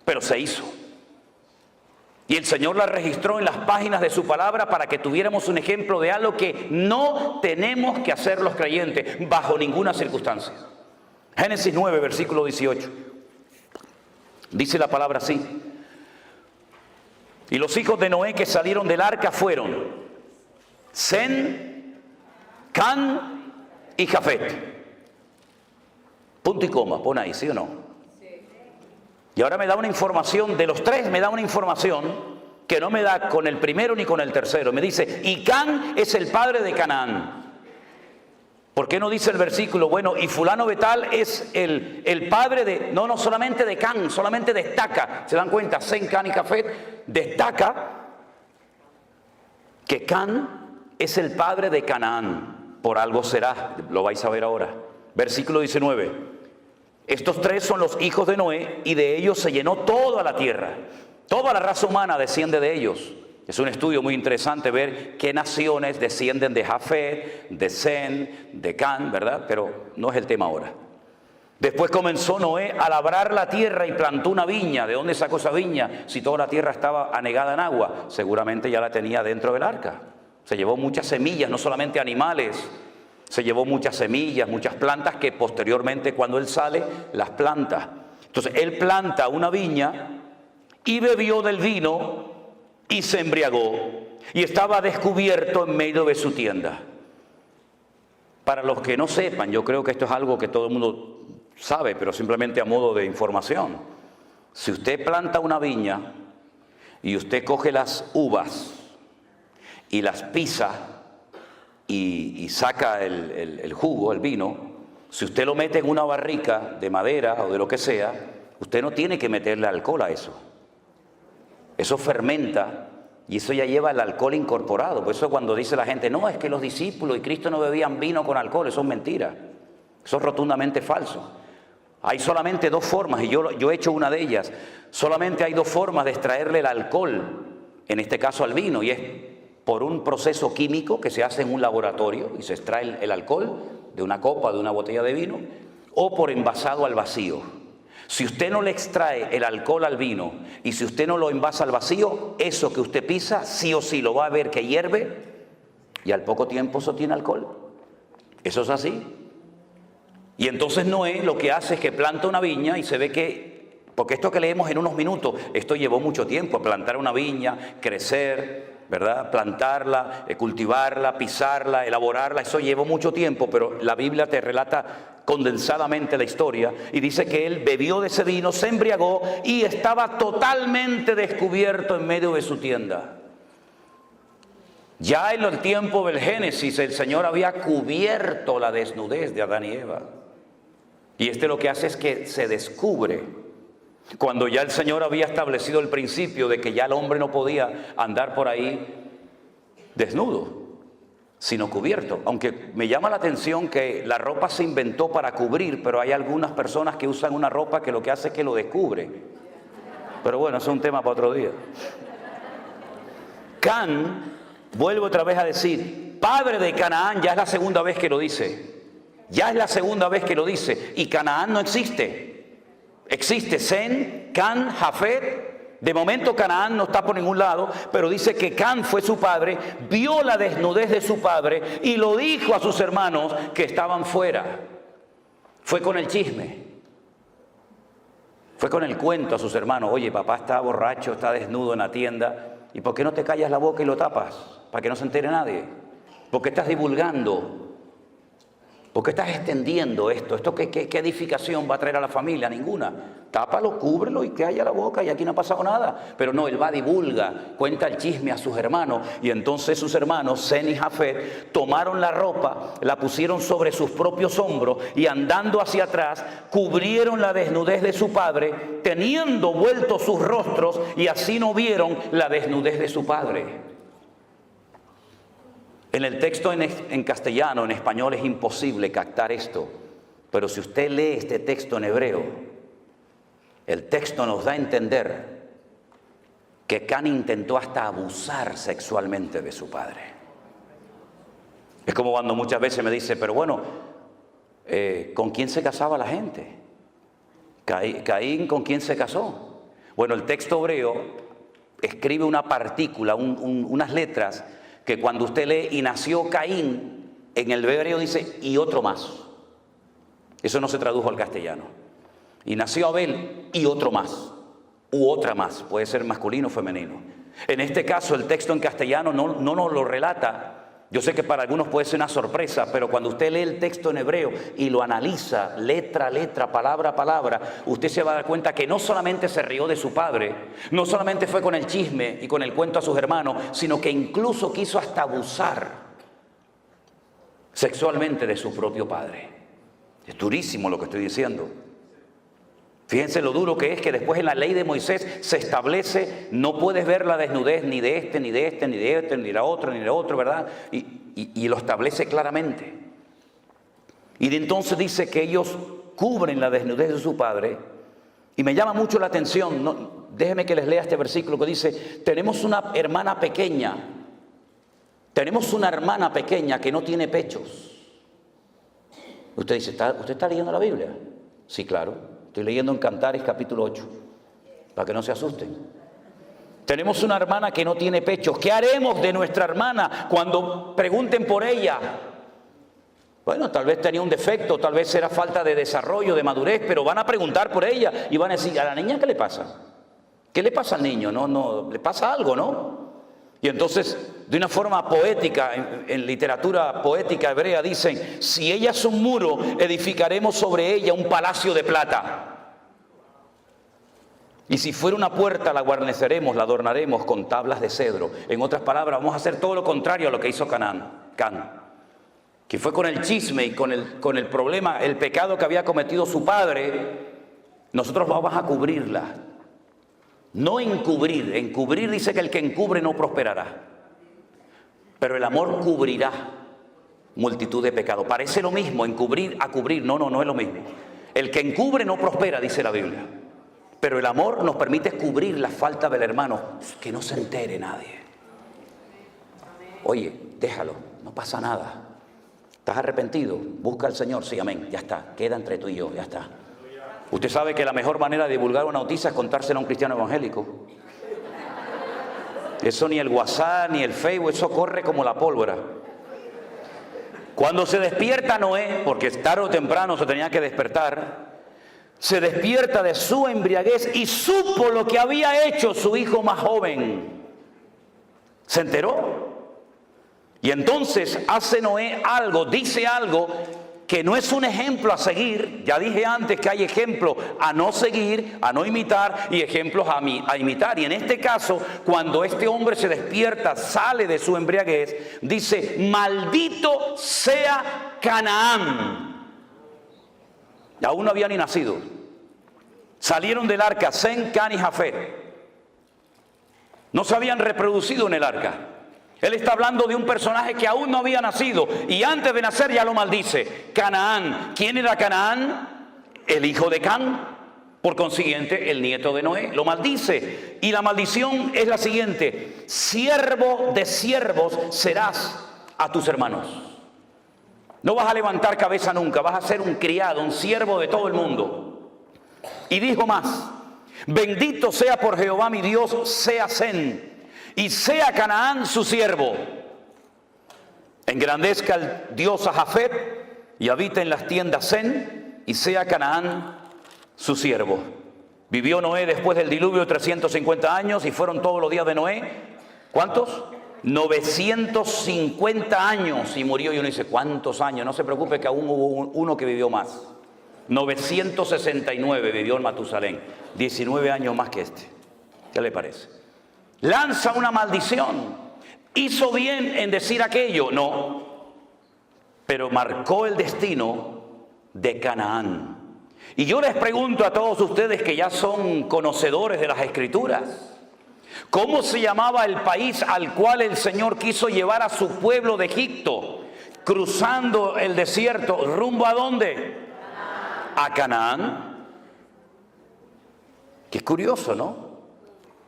pero se hizo. Y el Señor la registró en las páginas de su palabra para que tuviéramos un ejemplo de algo que no tenemos que hacer los creyentes bajo ninguna circunstancia. Génesis 9, versículo 18. Dice la palabra así: y los hijos de Noé que salieron del arca fueron Sem, Can y Jafet. Punto y coma, pon ahí, ¿sí o no? Y ahora me da una información, de los tres me da una información que no me da con el primero ni con el tercero. Me dice, y Can es el padre de Canaán. ¿Por qué no dice el versículo? Bueno, y fulano de tal es el padre de, no solamente de Can, solamente destaca, ¿se dan cuenta? Sem, Can y Jafet, destaca que Can es el padre de Canaán. Por algo será, lo vais a ver ahora. Versículo 19. Estos tres son los hijos de Noé y de ellos se llenó toda la tierra. Toda la raza humana desciende de ellos. Es un estudio muy interesante ver qué naciones descienden de Jafet, de Sem, de Can, ¿verdad? Pero no es el tema ahora. Después comenzó Noé a labrar la tierra y plantó una viña. ¿De dónde sacó esa viña? Si toda la tierra estaba anegada en agua, seguramente ya la tenía dentro del arca. Se llevó muchas semillas, no solamente animales. Se llevó muchas semillas, muchas plantas que posteriormente cuando él sale, las planta. Entonces él planta una viña y bebió del vino y se embriagó y estaba descubierto en medio de su tienda. Para los que no sepan, yo creo que esto es algo que todo el mundo sabe, pero simplemente a modo de información. Si usted planta una viña y usted coge las uvas y las pisa y saca el jugo, el vino, si usted lo mete en una barrica de madera o de lo que sea, usted no tiene que meterle alcohol a eso. Eso fermenta y eso ya lleva el alcohol incorporado. Por eso cuando dice la gente, no, es que los discípulos y Cristo no bebían vino con alcohol, eso es mentira. Eso es rotundamente falso. Hay solamente dos formas, y yo he hecho una de ellas. Solamente hay dos formas de extraerle el alcohol, en este caso al vino, y es por un proceso químico que se hace en un laboratorio y se extrae el alcohol de una copa, de una botella de vino, o por envasado al vacío. Si usted no le extrae el alcohol al vino y si usted no lo envasa al vacío, eso que usted pisa, sí o sí lo va a ver que hierve y al poco tiempo eso tiene alcohol. Eso es así. Y entonces Noé lo que hace es que planta una viña y se ve que Porque esto que leemos en unos minutos, esto llevó mucho tiempo, plantar una viña, crecer, ¿verdad? Plantarla, cultivarla, pisarla, elaborarla, eso llevó mucho tiempo, pero la Biblia te relata condensadamente la historia y dice que él bebió de ese vino, se embriagó y estaba totalmente descubierto en medio de su tienda. Ya en el tiempo del Génesis el Señor había cubierto la desnudez de Adán y Eva. Y lo que hace es que se descubre. Cuando ya el Señor había establecido el principio de que ya el hombre no podía andar por ahí desnudo, sino cubierto. Aunque me llama la atención que la ropa se inventó para cubrir, pero hay algunas personas que usan una ropa que lo que hace es que lo descubre. Pero bueno, eso es un tema para otro día. Can, vuelvo otra vez a decir, padre de Canaán, ya es la segunda vez que lo dice. Ya es la segunda vez que lo dice. Y Canaán no existe. Existe Sem, Can, Jafet. De momento Canaán no está por ningún lado, pero dice que Can fue su padre, vio la desnudez de su padre y lo dijo a sus hermanos que estaban fuera. Fue con el chisme. Fue con el cuento a sus hermanos. Oye, papá está borracho, está desnudo en la tienda. ¿Y por qué no te callas la boca y lo tapas? Para que no se entere nadie. ¿Por qué estás divulgando? ¿Por qué estás extendiendo esto? ¿Esto qué edificación va a traer a la familia? Ninguna. Tápalo, cúbrelo y que haya la boca y aquí no ha pasado nada. Pero no, él va, divulga, cuenta el chisme a sus hermanos. Y entonces sus hermanos, Sem y Jafet, tomaron la ropa, la pusieron sobre sus propios hombros y andando hacia atrás, cubrieron la desnudez de su padre, teniendo vueltos sus rostros y así no vieron la desnudez de su padre. En el texto en castellano, en español es imposible captar esto, pero si usted lee este texto en hebreo, el texto nos da a entender que Can intentó hasta abusar sexualmente de su padre. Es como cuando muchas veces me dice, pero bueno, ¿con quién se casaba la gente? Caín, ¿con quién se casó? Bueno, el texto hebreo escribe una partícula, unas letras, que cuando usted lee y nació Caín, en el hebreo dice y otro más. Eso no se tradujo al castellano. Y nació Abel y otro más, u otra más, puede ser masculino o femenino. En este caso el texto en castellano no nos lo relata. Yo sé que para algunos puede ser una sorpresa, pero cuando usted lee el texto en hebreo y lo analiza letra a letra, palabra a palabra, usted se va a dar cuenta que no solamente se rió de su padre, no solamente fue con el chisme y con el cuento a sus hermanos, sino que incluso quiso hasta abusar sexualmente de su propio padre. Es durísimo lo que estoy diciendo. Fíjense lo duro que es que después en la ley de Moisés se establece, no puedes ver la desnudez ni de este, ni de este, ni de este, ni de la otra, ni de otro, ¿verdad? Y lo establece claramente. Y de entonces dice que ellos cubren la desnudez de su padre. Y me llama mucho la atención, déjenme que les lea este versículo que dice, tenemos una hermana pequeña que no tiene pechos. Usted dice, ¿usted está leyendo la Biblia? Sí, claro. Estoy leyendo en Cantares capítulo 8, para que no se asusten. Tenemos una hermana que no tiene pechos. ¿Qué haremos de nuestra hermana cuando pregunten por ella? Bueno, tal vez tenía un defecto, tal vez era falta de desarrollo, de madurez, pero van a preguntar por ella y van a decir, ¿a la niña qué le pasa? ¿Qué le pasa al niño? No, le pasa algo, ¿no? Y entonces, de una forma poética, en literatura poética hebrea dicen, si ella es un muro, edificaremos sobre ella un palacio de plata. Y si fuera una puerta, la guarneceremos, la adornaremos con tablas de cedro. En otras palabras, vamos a hacer todo lo contrario a lo que hizo Can, que fue con el chisme y con el problema, el pecado que había cometido su padre. Nosotros vamos a cubrirla. No encubrir. Encubrir dice que el que encubre no prosperará. Pero el amor cubrirá multitud de pecados. Parece lo mismo, encubrir a cubrir. No es lo mismo. El que encubre no prospera, dice la Biblia. Pero el amor nos permite cubrir la falta del hermano, que no se entere nadie. Oye, déjalo, no pasa nada. ¿Estás arrepentido? Busca al Señor, sí, amén, ya está, queda entre tú y yo, ya está. Usted sabe que la mejor manera de divulgar una noticia es contársela a un cristiano evangélico. Eso ni el WhatsApp, ni el Facebook, eso corre como la pólvora. Cuando se despierta Noé, porque tarde o temprano se tenía que despertar, se despierta de su embriaguez y supo lo que había hecho su hijo más joven. Se enteró. Y entonces hace Noé algo, dice algo que no es un ejemplo a seguir. Ya dije antes que hay ejemplos a no seguir, a no imitar, y ejemplos a imitar. Y en este caso, cuando este hombre se despierta, sale de su embriaguez, dice: maldito sea Canaán. Y aún no había ni nacido. Salieron del arca Sem, Can y Jafet. No se habían reproducido en el arca. Él está hablando de un personaje que aún no había nacido, y antes de nacer ya lo maldice. Canaán. ¿Quién era Canaán? El hijo de Can, por consiguiente el nieto de Noé. Lo maldice, y la maldición es la siguiente: siervo de siervos serás a tus hermanos. No vas a levantar cabeza nunca, vas a ser un criado, un siervo de todo el mundo. Y dijo más: bendito sea por Jehová mi Dios, sea Sem, y sea Canaán su siervo. Engrandezca el Dios a Jafet, y habita en las tiendas Sem, y sea Canaán su siervo. Vivió Noé después del diluvio 350 años, y fueron todos los días de Noé, ¿cuántos? 950 años, y murió. Y uno dice: ¿cuántos años? No se preocupe, que aún hubo uno que vivió más. 969 vivió en Matusalén, 19 años más que este. ¿Qué le parece? Lanza una maldición. ¿Hizo bien en decir aquello? No. Pero marcó el destino de Canaán. Y yo les pregunto a todos ustedes que ya son conocedores de las Escrituras: ¿cómo se llamaba el país al cual el Señor quiso llevar a su pueblo de Egipto, cruzando el desierto, rumbo a dónde? A Canaán. Qué curioso, ¿no?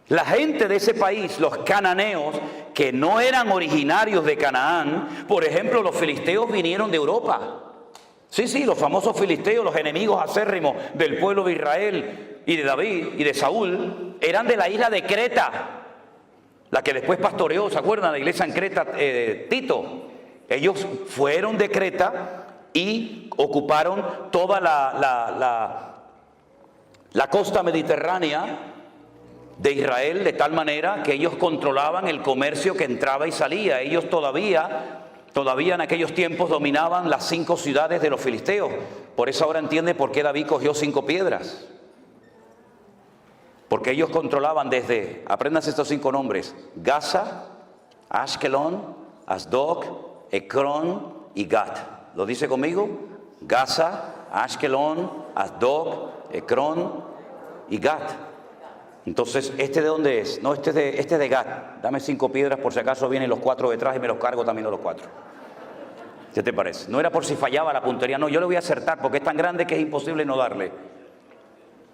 La gente de ese país, los cananeos, que no eran originarios de Canaán, por ejemplo, los filisteos vinieron de Europa. Sí, los famosos filisteos, los enemigos acérrimos del pueblo de Israel y de David y de Saúl, eran de la isla de Creta, la que después pastoreó, ¿se acuerdan? La iglesia en Creta, Tito. Ellos fueron de Creta y ocuparon toda la costa mediterránea de Israel, de tal manera que ellos controlaban el comercio que entraba y salía. Ellos todavía en aquellos tiempos dominaban las 5 ciudades de los filisteos. Por eso ahora entiende por qué David cogió 5 piedras. Porque ellos controlaban desde, apréndanse estos 5 nombres: Gaza, Ashkelon, Asdod, Ecrón y Gat. ¿Lo dice conmigo? Gaza, Ashkelon, Asdod, Ecrón y Gat. Entonces, ¿este de dónde es? No, este es de Gat. Dame 5 piedras por si acaso vienen los 4 detrás y me los cargo también a los 4. ¿Qué te parece? No era por si fallaba la puntería, no, yo le voy a acertar porque es tan grande que es imposible no darle.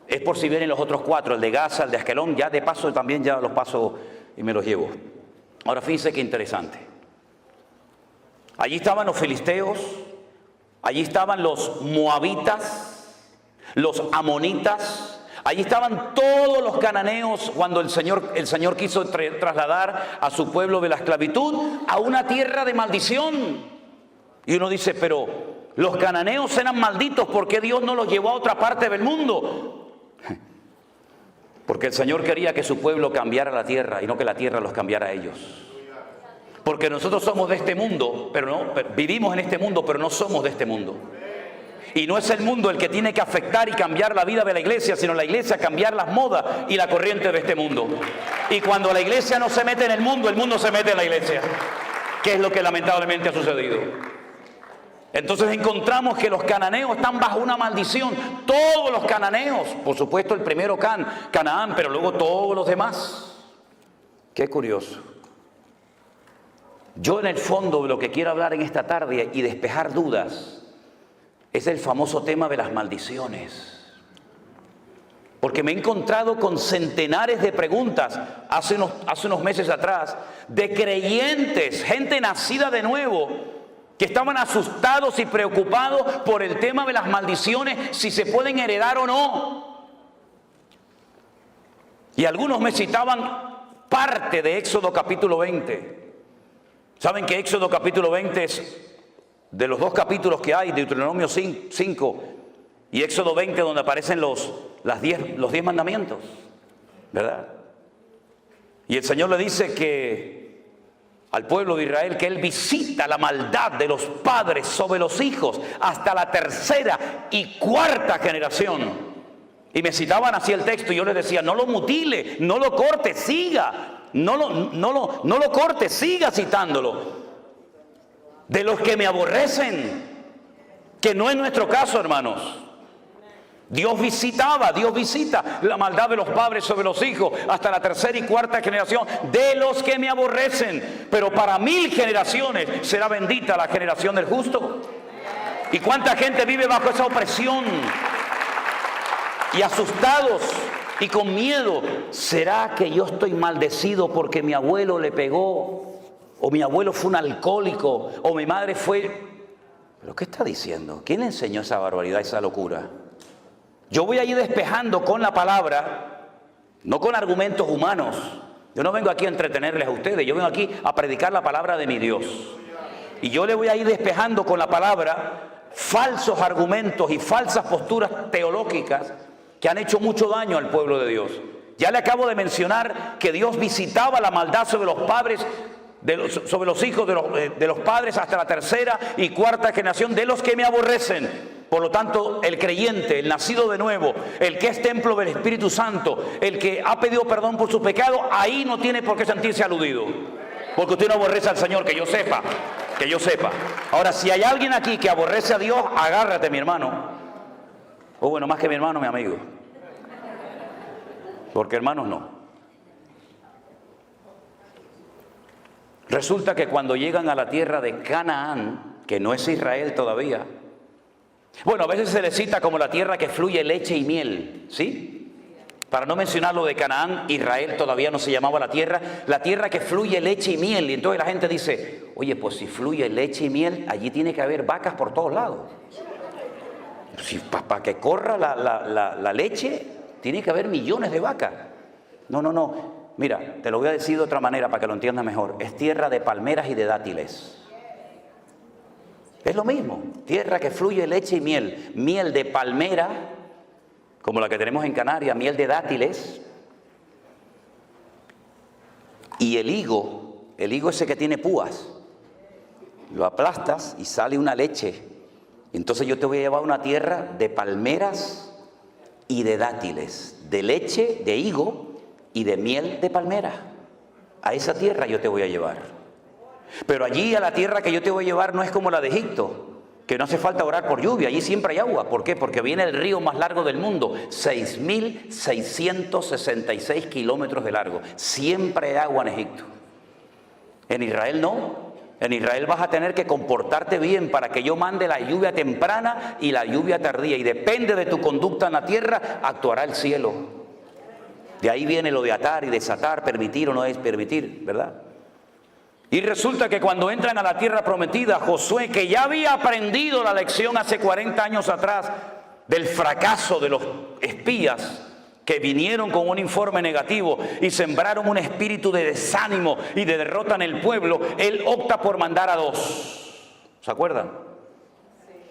Es por si vienen los otros 4, el de Gaza, el de Ashkelon, ya de paso también ya los paso y me los llevo. Ahora fíjense qué interesante. Allí estaban los filisteos, allí estaban los moabitas, los amonitas. Allí estaban todos los cananeos cuando el Señor quiso trasladar a su pueblo de la esclavitud a una tierra de maldición. Y uno dice: pero los cananeos eran malditos, ¿por qué Dios no los llevó a otra parte del mundo? Porque el Señor quería que su pueblo cambiara la tierra y no que la tierra los cambiara a ellos. Porque nosotros somos de este mundo, vivimos en este mundo, pero no somos de este mundo. Y no es el mundo el que tiene que afectar y cambiar la vida de la iglesia, sino la iglesia cambiar las modas y la corriente de este mundo. Y cuando la iglesia no se mete en el mundo se mete en la iglesia, que es lo que lamentablemente ha sucedido. Entonces encontramos que los cananeos están bajo una maldición. Todos los cananeos, por supuesto el primero Canaán, pero luego todos los demás. Qué curioso. Yo en el fondo de lo que quiero hablar en esta tarde y despejar dudas es el famoso tema de las maldiciones. Porque me he encontrado con centenares de preguntas hace unos meses atrás de creyentes, gente nacida de nuevo, que estaban asustados y preocupados por el tema de las maldiciones, si se pueden heredar o no. Y algunos me citaban parte de Éxodo capítulo 20. ¿Saben que Éxodo capítulo 20 es de los 2 capítulos que hay, Deuteronomio 5, Y Éxodo 20, donde aparecen los 10 mandamientos, ¿verdad? Y el Señor le dice que al pueblo de Israel que Él visita la maldad de los padres sobre los hijos hasta la 3ª y 4ª generación. Y me citaban así el texto y yo les decía, no lo mutile, no lo corte, siga. No lo corte, siga citándolo. De los que me aborrecen, que no es nuestro caso, hermanos. Dios visita la maldad de los padres sobre los hijos hasta la 3ª y 4ª generación de los que me aborrecen. Pero para 1000 generaciones será bendita la generación del justo. ¿Y cuánta gente vive bajo esa opresión? Y asustados y con miedo. ¿Será que yo estoy maldecido porque mi abuelo le pegó? ¿O mi abuelo fue un alcohólico? ¿O mi madre fue...? ¿Pero qué está diciendo? ¿Quién le enseñó esa barbaridad, esa locura? Yo voy a ir despejando con la palabra, no con argumentos humanos. Yo no vengo aquí a entretenerles a ustedes, yo vengo aquí a predicar la palabra de mi Dios. Y yo le voy a ir despejando con la palabra falsos argumentos y falsas posturas teológicas que han hecho mucho daño al pueblo de Dios. Ya le acabo de mencionar que Dios visitaba la maldad sobre los padres, sobre los hijos de los padres hasta la 3ª y 4ª generación de los que me aborrecen. Por lo tanto, el creyente, el nacido de nuevo, el que es templo del Espíritu Santo, el que ha pedido perdón por su pecado, ahí no tiene por qué sentirse aludido. Porque usted no aborrece al Señor, que yo sepa. Que yo sepa. Ahora, si hay alguien aquí que aborrece a Dios, agárrate, mi hermano. O bueno, más que mi hermano, mi amigo. Porque hermanos no. Resulta que cuando llegan a la tierra de Canaán, que no es Israel todavía, bueno, a veces se le cita como la tierra que fluye leche y miel, ¿sí? Para no mencionar lo de Canaán, Israel todavía no se llamaba la tierra que fluye leche y miel. Y entonces la gente dice, oye, pues si fluye leche y miel, allí tiene que haber vacas por todos lados. Si, para que corra la leche, tiene que haber millones de vacas. No. Mira, te lo voy a decir de otra manera para que lo entiendas mejor. Es tierra de palmeras y de dátiles. Es lo mismo. Tierra que fluye leche y miel. Miel de palmera, como la que tenemos en Canarias, miel de dátiles. Y el higo ese que tiene púas, lo aplastas y sale una leche. Entonces yo te voy a llevar a una tierra de palmeras y de dátiles, de leche, de higo y de miel de palmera. A esa tierra yo te voy a llevar. Pero allí a la tierra que yo te voy a llevar no es como la de Egipto, que no hace falta orar por lluvia, allí siempre hay agua. ¿Por qué? Porque viene el río más largo del mundo, 6.666 kilómetros de largo. Siempre hay agua en Egipto. En Israel no. En Israel vas a tener que comportarte bien para que yo mande la lluvia temprana y la lluvia tardía. Y depende de tu conducta en la tierra, actuará el cielo. De ahí viene lo de atar y desatar, permitir o no es permitir, ¿verdad? Y resulta que cuando entran a la tierra prometida, Josué, que ya había aprendido la lección hace 40 años atrás del fracaso de los espías que vinieron con un informe negativo y sembraron un espíritu de desánimo y de derrota en el pueblo, él opta por mandar a 2. ¿Se acuerdan?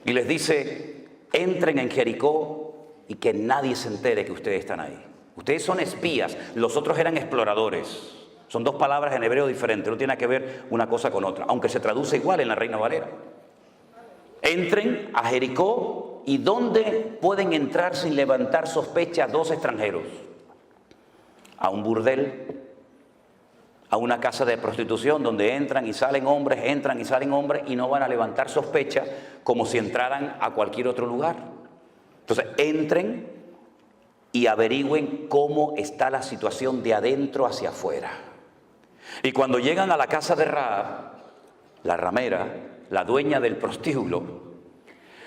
Y les dice, entren en Jericó y que nadie se entere que ustedes están ahí. Ustedes son espías, los otros eran exploradores. Son 2 palabras en hebreo diferentes, no tiene que ver una cosa con otra, aunque se traduce igual en la Reina Valera. Entren a Jericó, ¿y dónde pueden entrar sin levantar sospecha 2 extranjeros? A un burdel, a una casa de prostitución donde entran y salen hombres y no van a levantar sospecha como si entraran a cualquier otro lugar. Entonces, entren y averigüen cómo está la situación de adentro hacia afuera. Y cuando llegan a la casa de Rahab, la ramera, la dueña del prostíbulo,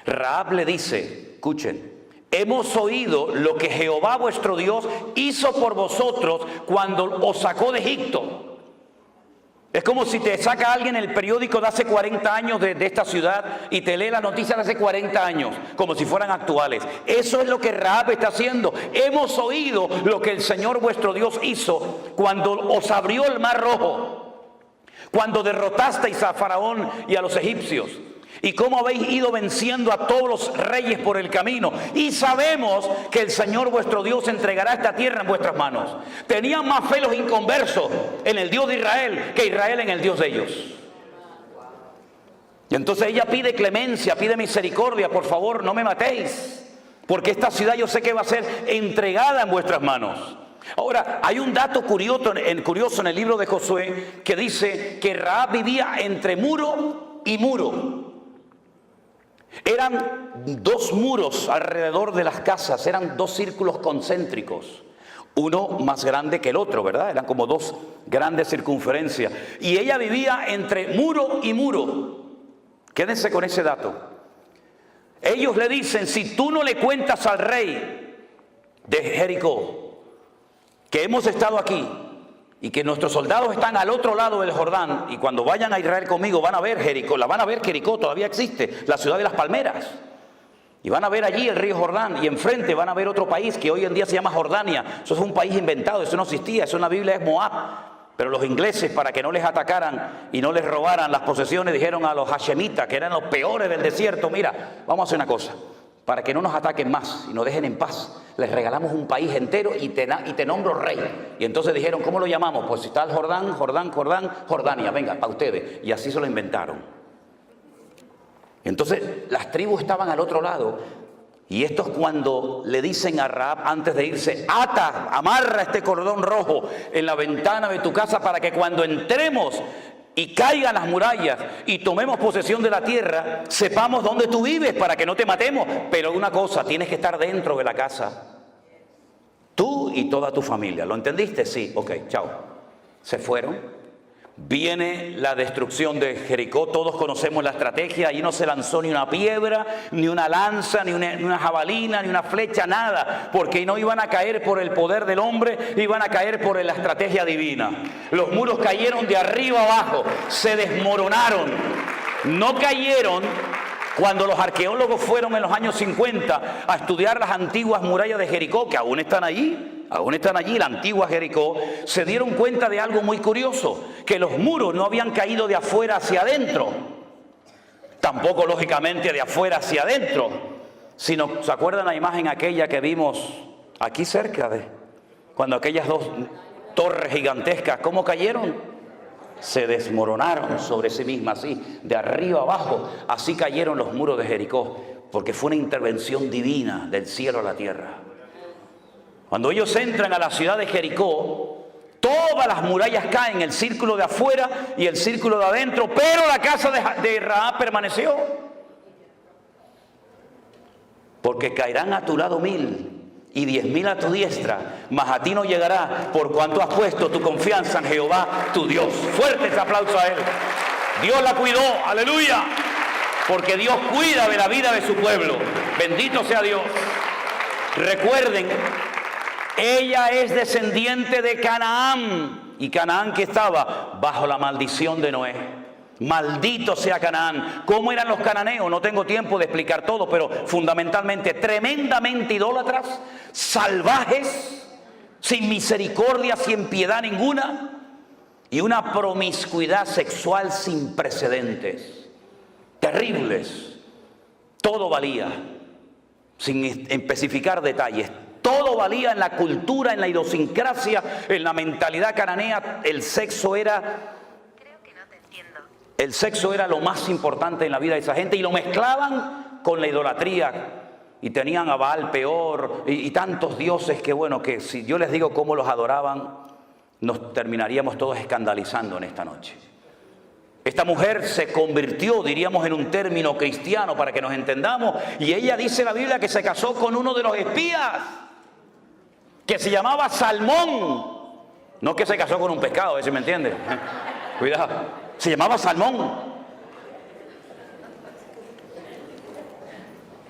Rahab le dice, escuchen, hemos oído lo que Jehová vuestro Dios hizo por vosotros cuando os sacó de Egipto. Es como si te saca alguien el periódico de hace 40 años de esta ciudad y te lee las noticias de hace 40 años, como si fueran actuales. Eso es lo que Rahab está haciendo. Hemos oído lo que el Señor vuestro Dios hizo cuando os abrió el mar rojo, cuando derrotasteis a Faraón y a los egipcios. y cómo habéis ido venciendo a todos los reyes por el camino. Y sabemos que el Señor vuestro Dios entregará esta tierra en vuestras manos. Tenían más fe los inconversos en el Dios de Israel que Israel en el Dios de ellos. Y entonces ella pide clemencia, pide misericordia. Por favor, no me matéis, porque esta ciudad yo sé que va a ser entregada en vuestras manos. Ahora, hay un dato curioso en el libro de Josué que dice que Rahab vivía entre muro y muro. Eran 2 muros alrededor de las casas, eran 2 círculos concéntricos, uno más grande que el otro, ¿verdad? Eran como 2 grandes circunferencias. Y ella vivía entre muro y muro. Quédense con ese dato. Ellos le dicen, si tú no le cuentas al rey de Jericó que hemos estado aquí y que nuestros soldados están al otro lado del Jordán, y cuando vayan a Israel conmigo van a ver Jericó, Jericó todavía existe, la ciudad de las palmeras, y van a ver allí el río Jordán, y enfrente van a ver otro país que hoy en día se llama Jordania. Eso es un país inventado, eso no existía, eso en la Biblia es Moab. Pero los ingleses, para que no les atacaran y no les robaran las posesiones, dijeron a los hashemitas, que eran los peores del desierto, mira, vamos a hacer una cosa, para que no nos ataquen más y nos dejen en paz, les regalamos un país entero y te nombro rey. Y entonces dijeron, ¿cómo lo llamamos? Pues si está el Jordán, Jordania, venga, para ustedes. Y así se lo inventaron. Entonces las tribus estaban al otro lado. Y estos, cuando le dicen a Rahab antes de irse, amarra este cordón rojo en la ventana de tu casa para que cuando entremos y caigan las murallas y tomemos posesión de la tierra, sepamos dónde tú vives para que no te matemos. Pero una cosa, tienes que estar dentro de la casa, tú y toda tu familia. ¿Lo entendiste? Sí, ok, chao. Se fueron. Viene la destrucción de Jericó, todos conocemos la estrategia. Allí no se lanzó ni una piedra, ni una lanza, ni una jabalina, ni una flecha, nada, porque no iban a caer por el poder del hombre, iban a caer por la estrategia divina. Los muros cayeron de arriba abajo, se desmoronaron, no cayeron. Cuando los arqueólogos fueron en los años 50 a estudiar las antiguas murallas de Jericó, que aún están allí, la antigua Jericó, se dieron cuenta de algo muy curioso, que los muros no habían caído de afuera hacia adentro, tampoco lógicamente de afuera hacia adentro, sino, ¿se acuerdan la imagen aquella que vimos aquí cerca cuando aquellas 2 torres gigantescas, cómo cayeron? Se desmoronaron sobre sí mismas, así, de arriba abajo. Así cayeron los muros de Jericó, porque fue una intervención divina del cielo a la tierra. Cuando ellos entran a la ciudad de Jericó, todas las murallas caen, el círculo de afuera y el círculo de adentro, pero la casa de Rahab permaneció. Porque caerán a tu lado 1000 y 10.000 a tu diestra, mas a ti no llegará, por cuanto has puesto tu confianza en Jehová tu Dios. Fuerte ese aplauso a él. Dios la cuidó, aleluya, porque Dios cuida de la vida de su pueblo. Bendito sea Dios. Recuerden, ella es descendiente de Canaán, y Canaán, que estaba bajo la maldición de Noé. Maldito sea Canaán. ¿Cómo eran los cananeos? No tengo tiempo de explicar todo, pero fundamentalmente tremendamente idólatras, salvajes, sin misericordia, sin piedad ninguna, y una promiscuidad sexual sin precedentes, terribles. Todo valía, sin especificar detalles, todo valía en la cultura, en la idiosincrasia, en la mentalidad cananea. El sexo era lo más importante en la vida de esa gente, y lo mezclaban con la idolatría. Y tenían a Baal Peor y tantos dioses que, bueno, que si yo les digo cómo los adoraban, nos terminaríamos todos escandalizando en esta noche. Esta mujer se convirtió, diríamos en un término cristiano para que nos entendamos, y ella dice en la Biblia que se casó con uno de los espías, que se llamaba Salmón. No que se casó con un pescado, a ver si me entiende. Cuidado, se llamaba Salmón.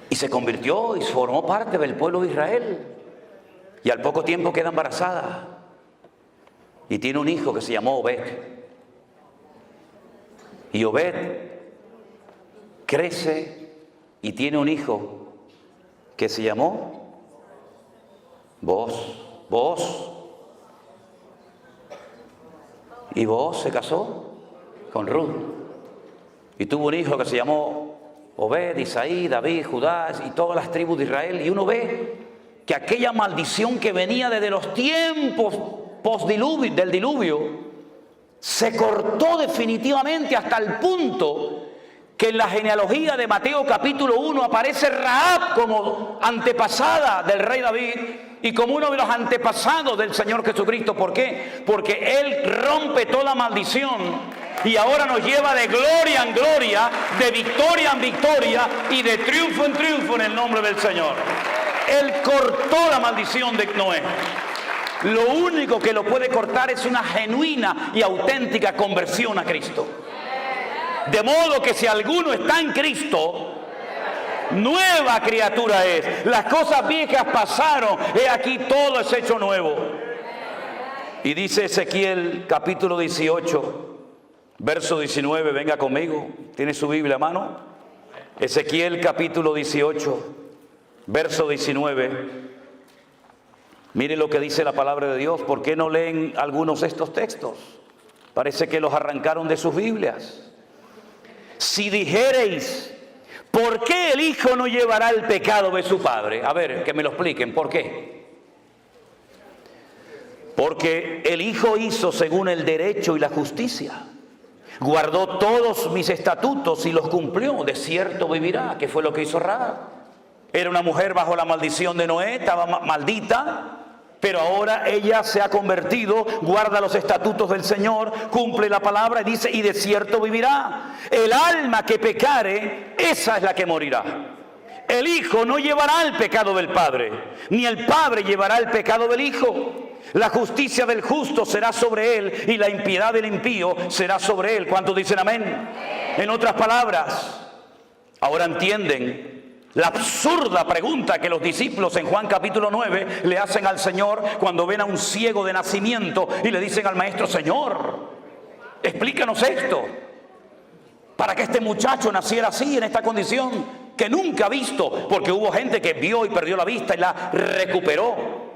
Y se convirtió y formó parte del pueblo de Israel. Y al poco tiempo queda embarazada. Y tiene un hijo que se llamó Obed. Y Obed crece y tiene un hijo que se llamó Booz. Y Booz se casó con Ruth. Y tuvo un hijo que se llamó Obed, Isaí, David, Judá y todas las tribus de Israel. Y uno ve que aquella maldición que venía desde los tiempos del diluvio se cortó definitivamente hasta el punto que en la genealogía de Mateo capítulo 1 aparece Rahab como antepasada del rey David y como uno de los antepasados del Señor Jesucristo. ¿Por qué? Porque Él rompe toda maldición y ahora nos lleva de gloria en gloria, de victoria en victoria y de triunfo en triunfo en el nombre del Señor. Él cortó la maldición de Noé. Lo único que lo puede cortar es una genuina y auténtica conversión a Cristo. De modo que si alguno está en Cristo, nueva criatura es. Las cosas viejas pasaron, he aquí todo es hecho nuevo. Y dice Ezequiel capítulo 18, verso 19, venga conmigo, ¿tiene su Biblia a mano? Ezequiel capítulo 18, verso 19. Mire lo que dice la palabra de Dios. ¿Por qué no leen algunos de estos textos? Parece que los arrancaron de sus Biblias. Si dijereis, ¿por qué el hijo no llevará el pecado de su padre? A ver, que me lo expliquen, ¿por qué? Porque el hijo hizo según el derecho y la justicia. Guardó todos mis estatutos y los cumplió. De cierto vivirá, que fue lo que hizo Rahab. Era una mujer bajo la maldición de Noé, estaba maldita. Pero ahora ella se ha convertido, guarda los estatutos del Señor, cumple la palabra y dice, y de cierto vivirá. El alma que pecare, esa es la que morirá. El hijo no llevará el pecado del padre, ni el padre llevará el pecado del hijo. La justicia del justo será sobre él y la impiedad del impío será sobre él. ¿Cuántos dicen amén? En otras palabras, ahora entienden la absurda pregunta que los discípulos en Juan capítulo 9 le hacen al Señor cuando ven a un ciego de nacimiento y le dicen al maestro: Señor, explícanos esto, para que este muchacho naciera así, en esta condición que nunca ha visto, porque hubo gente que vio y perdió la vista y la recuperó.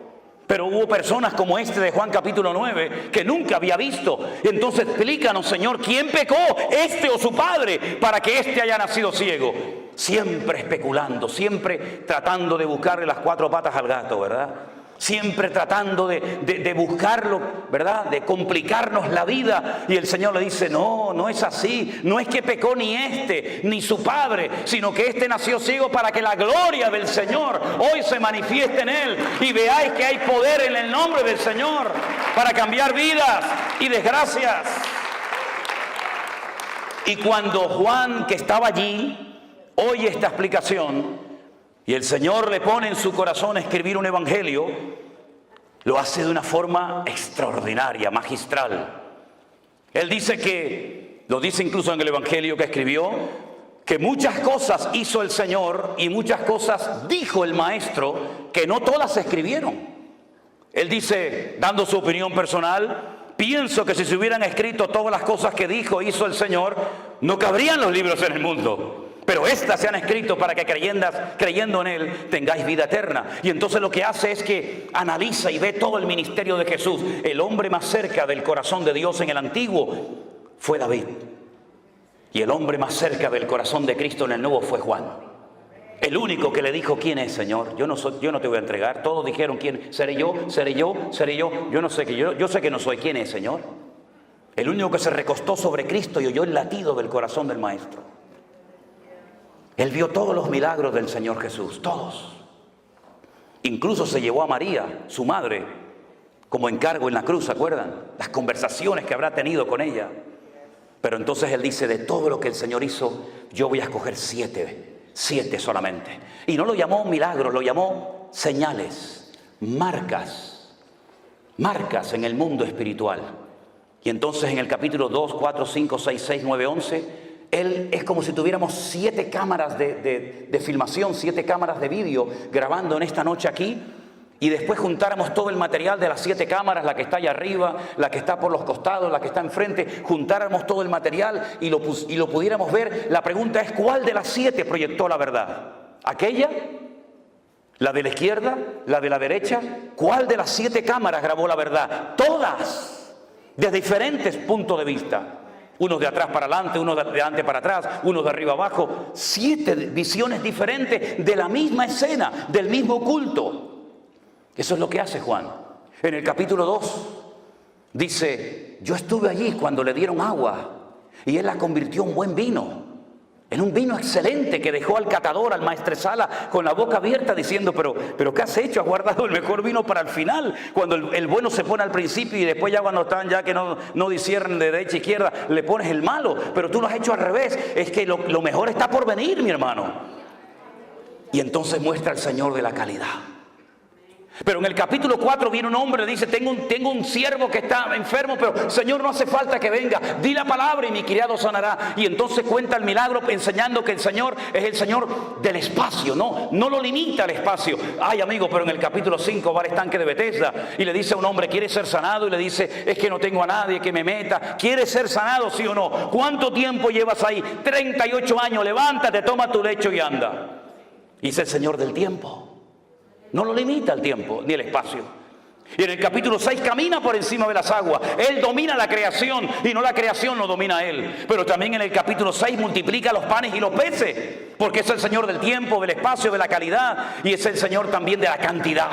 Pero hubo personas como este de Juan capítulo 9 que nunca había visto. Entonces explícanos, Señor, ¿quién pecó, este o su padre, para que este haya nacido ciego? Siempre especulando, siempre tratando de buscarle las cuatro patas al gato, ¿verdad? Siempre tratando de buscarlo, ¿verdad? De complicarnos la vida. Y el Señor le dice: no, no es así. No es que pecó ni este, ni su padre, sino que este nació ciego para que la gloria del Señor hoy se manifieste en él. Y veáis que hay poder en el nombre del Señor para cambiar vidas y desgracias. Y cuando Juan, que estaba allí, oye esta explicación, y el Señor le pone en su corazón escribir un evangelio, lo hace de una forma extraordinaria, magistral. Él dice que, lo dice incluso en el evangelio que escribió, que muchas cosas hizo el Señor y muchas cosas dijo el Maestro, que no todas se escribieron. Él dice, dando su opinión personal: pienso que si se hubieran escrito todas las cosas que dijo e hizo el Señor, no cabrían los libros en el mundo. Pero estas se han escrito para que creyendo en Él tengáis vida eterna. Y entonces lo que hace es que analiza y ve todo el ministerio de Jesús. El hombre más cerca del corazón de Dios en el Antiguo fue David. Y el hombre más cerca del corazón de Cristo en el Nuevo fue Juan. El único que le dijo: ¿quién es, Señor? Yo no te voy a entregar. Todos dijeron: ¿quién? ¿Seré yo? ¿Seré yo? ¿Seré yo? Yo no sé yo sé que no soy. ¿Quién es, Señor? El único que se recostó sobre Cristo y oyó el latido del corazón del Maestro. Él vio todos los milagros del Señor Jesús, todos. Incluso se llevó a María, su madre, como encargo en la cruz, ¿se acuerdan? Las conversaciones que habrá tenido con ella. Pero entonces él dice: de todo lo que el Señor hizo, yo voy a escoger 7 solamente. Y no lo llamó milagros, lo llamó señales, marcas en el mundo espiritual. Y entonces en el capítulo 2, 4, 5, 6, 6, 9, 11... Él es como si tuviéramos 7 cámaras de filmación, 7 cámaras de vídeo grabando en esta noche aquí, y después juntáramos todo el material de las 7 cámaras, la que está allá arriba, la que está por los costados, la que está enfrente, juntáramos todo el material y lo pudiéramos ver. La pregunta es: ¿cuál de las 7 proyectó la verdad? ¿Aquella? ¿La de la izquierda? ¿La de la derecha? ¿Cuál de las 7 cámaras grabó la verdad? Todas, desde diferentes puntos de vista. Unos de atrás para adelante, unos de adelante para atrás, unos de arriba abajo. 7 visiones diferentes de la misma escena, del mismo culto. Eso es lo que hace Juan. En el capítulo 2 dice, yo estuve allí cuando le dieron agua y él la convirtió en buen vino. En un vino excelente que dejó al catador, al maestresala, con la boca abierta diciendo, pero ¿qué has hecho? Has guardado el mejor vino para el final. Cuando el bueno se pone al principio y después ya cuando están ya que no disciernen de derecha a izquierda, le pones el malo. Pero tú lo has hecho al revés. Es que lo mejor está por venir, mi hermano. Y entonces muestra el Señor de la calidad. Pero en el capítulo 4 viene un hombre y dice, tengo un siervo que está enfermo, pero Señor, no hace falta que venga, di la palabra y mi criado sanará. Y entonces cuenta el milagro enseñando que el Señor es el Señor del espacio, no lo limita al espacio. Ay, amigo, pero en el capítulo 5 va al estanque de Betesda y le dice a un hombre, ¿quiere ser sanado? Y le dice, es que no tengo a nadie que me meta. ¿Quieres ser sanado, sí o no? ¿Cuánto tiempo llevas ahí? 38 años, levántate, toma tu lecho y anda. Y es el Señor del tiempo. No lo limita el tiempo ni el espacio. Y en el capítulo 6 camina por encima de las aguas. Él domina la creación y no la creación lo domina a él. Pero también en el capítulo 6 multiplica los panes y los peces. Porque es el Señor del tiempo, del espacio, de la calidad. Y es el Señor también de la cantidad.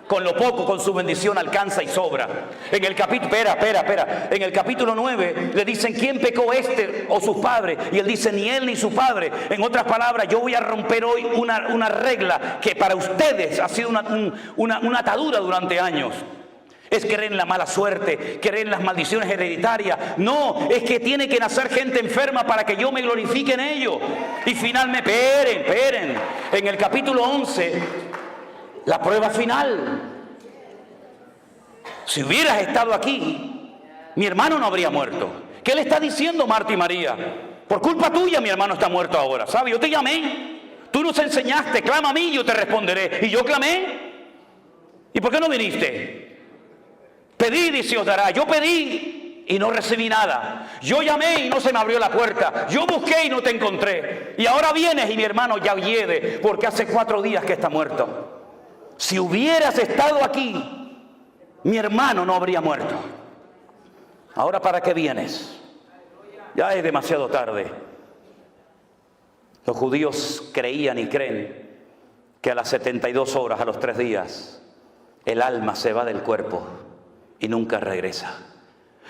Con lo poco, con su bendición alcanza y sobra. En el capítulo, espera. En el capítulo 9 le dicen, ¿quién pecó este o sus padres? Y él dice, ni él ni su padre. En otras palabras, yo voy a romper hoy una regla que para ustedes ha sido una atadura durante años. Es creer en la mala suerte, creer en las maldiciones hereditarias. No, es que tiene que nacer gente enferma para que yo me glorifique en ello. Y finalmente, esperen. En el capítulo 11... la prueba final. Si hubieras estado aquí, mi hermano no habría muerto. ¿Qué le está diciendo Marta y María? Por culpa tuya mi hermano está muerto ahora. ¿Sabes? Yo te llamé. Tú nos enseñaste. Clama a mí y yo te responderé. Y yo clamé. ¿Y por qué no viniste? Pedid y se os dará. Yo pedí y no recibí nada. Yo llamé y no se me abrió la puerta. Yo busqué y no te encontré. Y ahora vienes y mi hermano ya hiede porque hace 4 días que está muerto. Si hubieras estado aquí, mi hermano no habría muerto. Ahora, ¿para qué vienes? Ya es demasiado tarde. Los judíos creían y creen que a las 72 horas, a los 3 días, el alma se va del cuerpo y nunca regresa.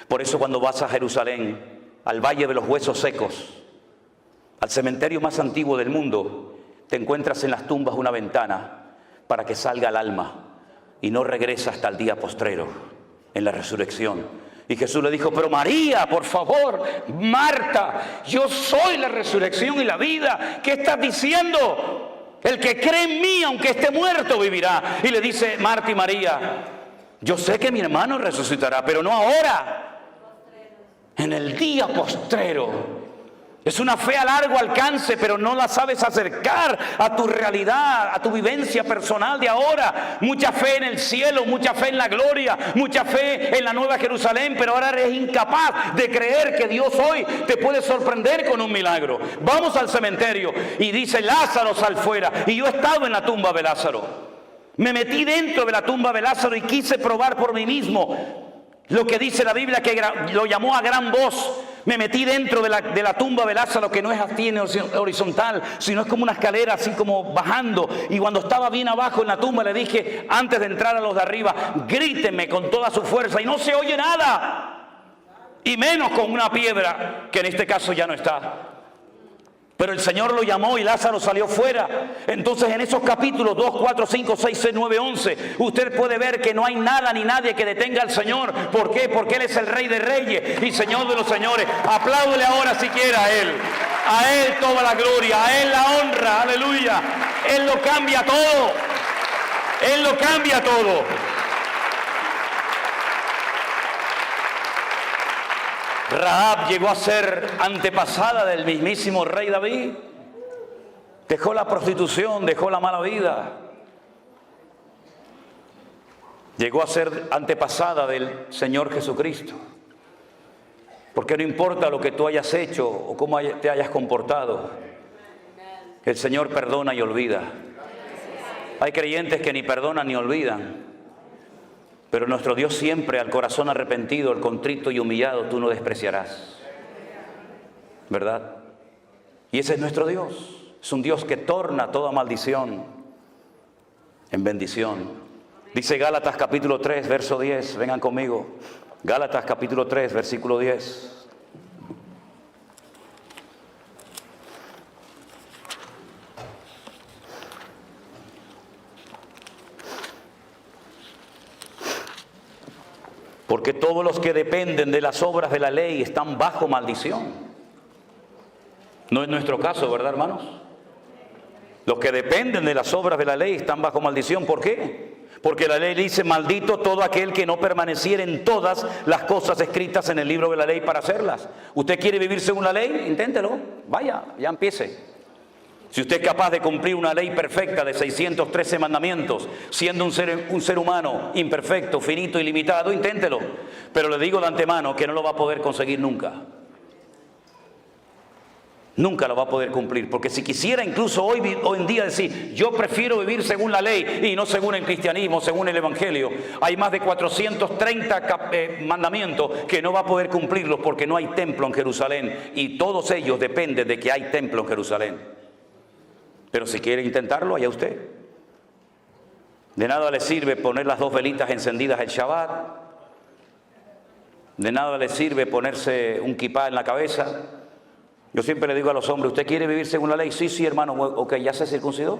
Por eso cuando vas a Jerusalén, al Valle de los Huesos Secos, al cementerio más antiguo del mundo, te encuentras en las tumbas una ventana para que salga el alma y no regresa hasta el día postrero, en la resurrección. Y Jesús le dijo, pero María, por favor, Marta, yo soy la resurrección y la vida. ¿Qué estás diciendo? El que cree en mí, aunque esté muerto, vivirá. Y le dice Marta y María, yo sé que mi hermano resucitará, pero no ahora, en el día postrero. Es una fe a largo alcance, pero no la sabes acercar a tu realidad, a tu vivencia personal de ahora. Mucha fe en el cielo, mucha fe en la gloria, mucha fe en la nueva Jerusalén, pero ahora eres incapaz de creer que Dios hoy te puede sorprender con un milagro. Vamos al cementerio y dice, Lázaro, sal fuera. Y yo he estado en la tumba de Lázaro. Me metí dentro de la tumba de Lázaro y quise probar por mí mismo lo que dice la Biblia, que lo llamó a gran voz. Me metí dentro de la tumba de Lázaro, que no es así en horizontal, sino es como una escalera así como bajando. Y cuando estaba bien abajo en la tumba le dije, antes de entrar a los de arriba, grítenme con toda su fuerza. Y no se oye nada. Y menos con una piedra, que en este caso ya no está. Pero el Señor lo llamó y Lázaro salió fuera. Entonces en esos capítulos 2, 4, 5, 6, 6, 9, 11, usted puede ver que no hay nada ni nadie que detenga al Señor. ¿Por qué? Porque Él es el Rey de Reyes y Señor de los Señores. Apláudele ahora si quiere a Él. A Él toda la gloria, a Él la honra, aleluya. Él lo cambia todo. Él lo cambia todo. Rahab llegó a ser antepasada del mismísimo rey David. Dejó la prostitución, dejó la mala vida. Llegó a ser antepasada del Señor Jesucristo. Porque no importa lo que tú hayas hecho o cómo te hayas comportado, el Señor perdona y olvida. Hay creyentes que ni perdonan ni olvidan. Pero nuestro Dios siempre, al corazón arrepentido, al contrito y humillado, tú no despreciarás. ¿verdad? Y ese es nuestro Dios. Es un Dios que torna toda maldición en bendición. Dice Gálatas capítulo 3, verso 10. Vengan conmigo. Gálatas capítulo 3, versículo 10. Porque todos los que dependen de las obras de la ley están bajo maldición. No es nuestro caso, ¿verdad, hermanos? Los que dependen de las obras de la ley están bajo maldición. ¿Por qué? Porque la ley dice: maldito todo aquel que no permaneciera en todas las cosas escritas en el libro de la ley para hacerlas. ¿Usted quiere vivir según la ley? Inténtelo. Vaya, ya empiece. Si usted es capaz de cumplir una ley perfecta de 613 mandamientos, siendo un ser humano imperfecto, finito y limitado, inténtelo. Pero le digo de antemano que no lo va a poder conseguir nunca. Nunca lo va a poder cumplir, porque si quisiera incluso hoy en día decir: yo prefiero vivir según la ley y no según el cristianismo, según el evangelio, hay más de 430 mandamientos que no va a poder cumplirlos porque no hay templo en Jerusalén, y todos ellos dependen de que hay templo en Jerusalén. Pero si quiere intentarlo, allá usted. De nada le sirve poner las 2 velitas encendidas el Shabbat. De nada le sirve ponerse un kipá en la cabeza. Yo siempre le digo a los hombres: ¿usted quiere vivir según la ley? Sí, sí, hermano. Ok, ¿ya se circuncidó?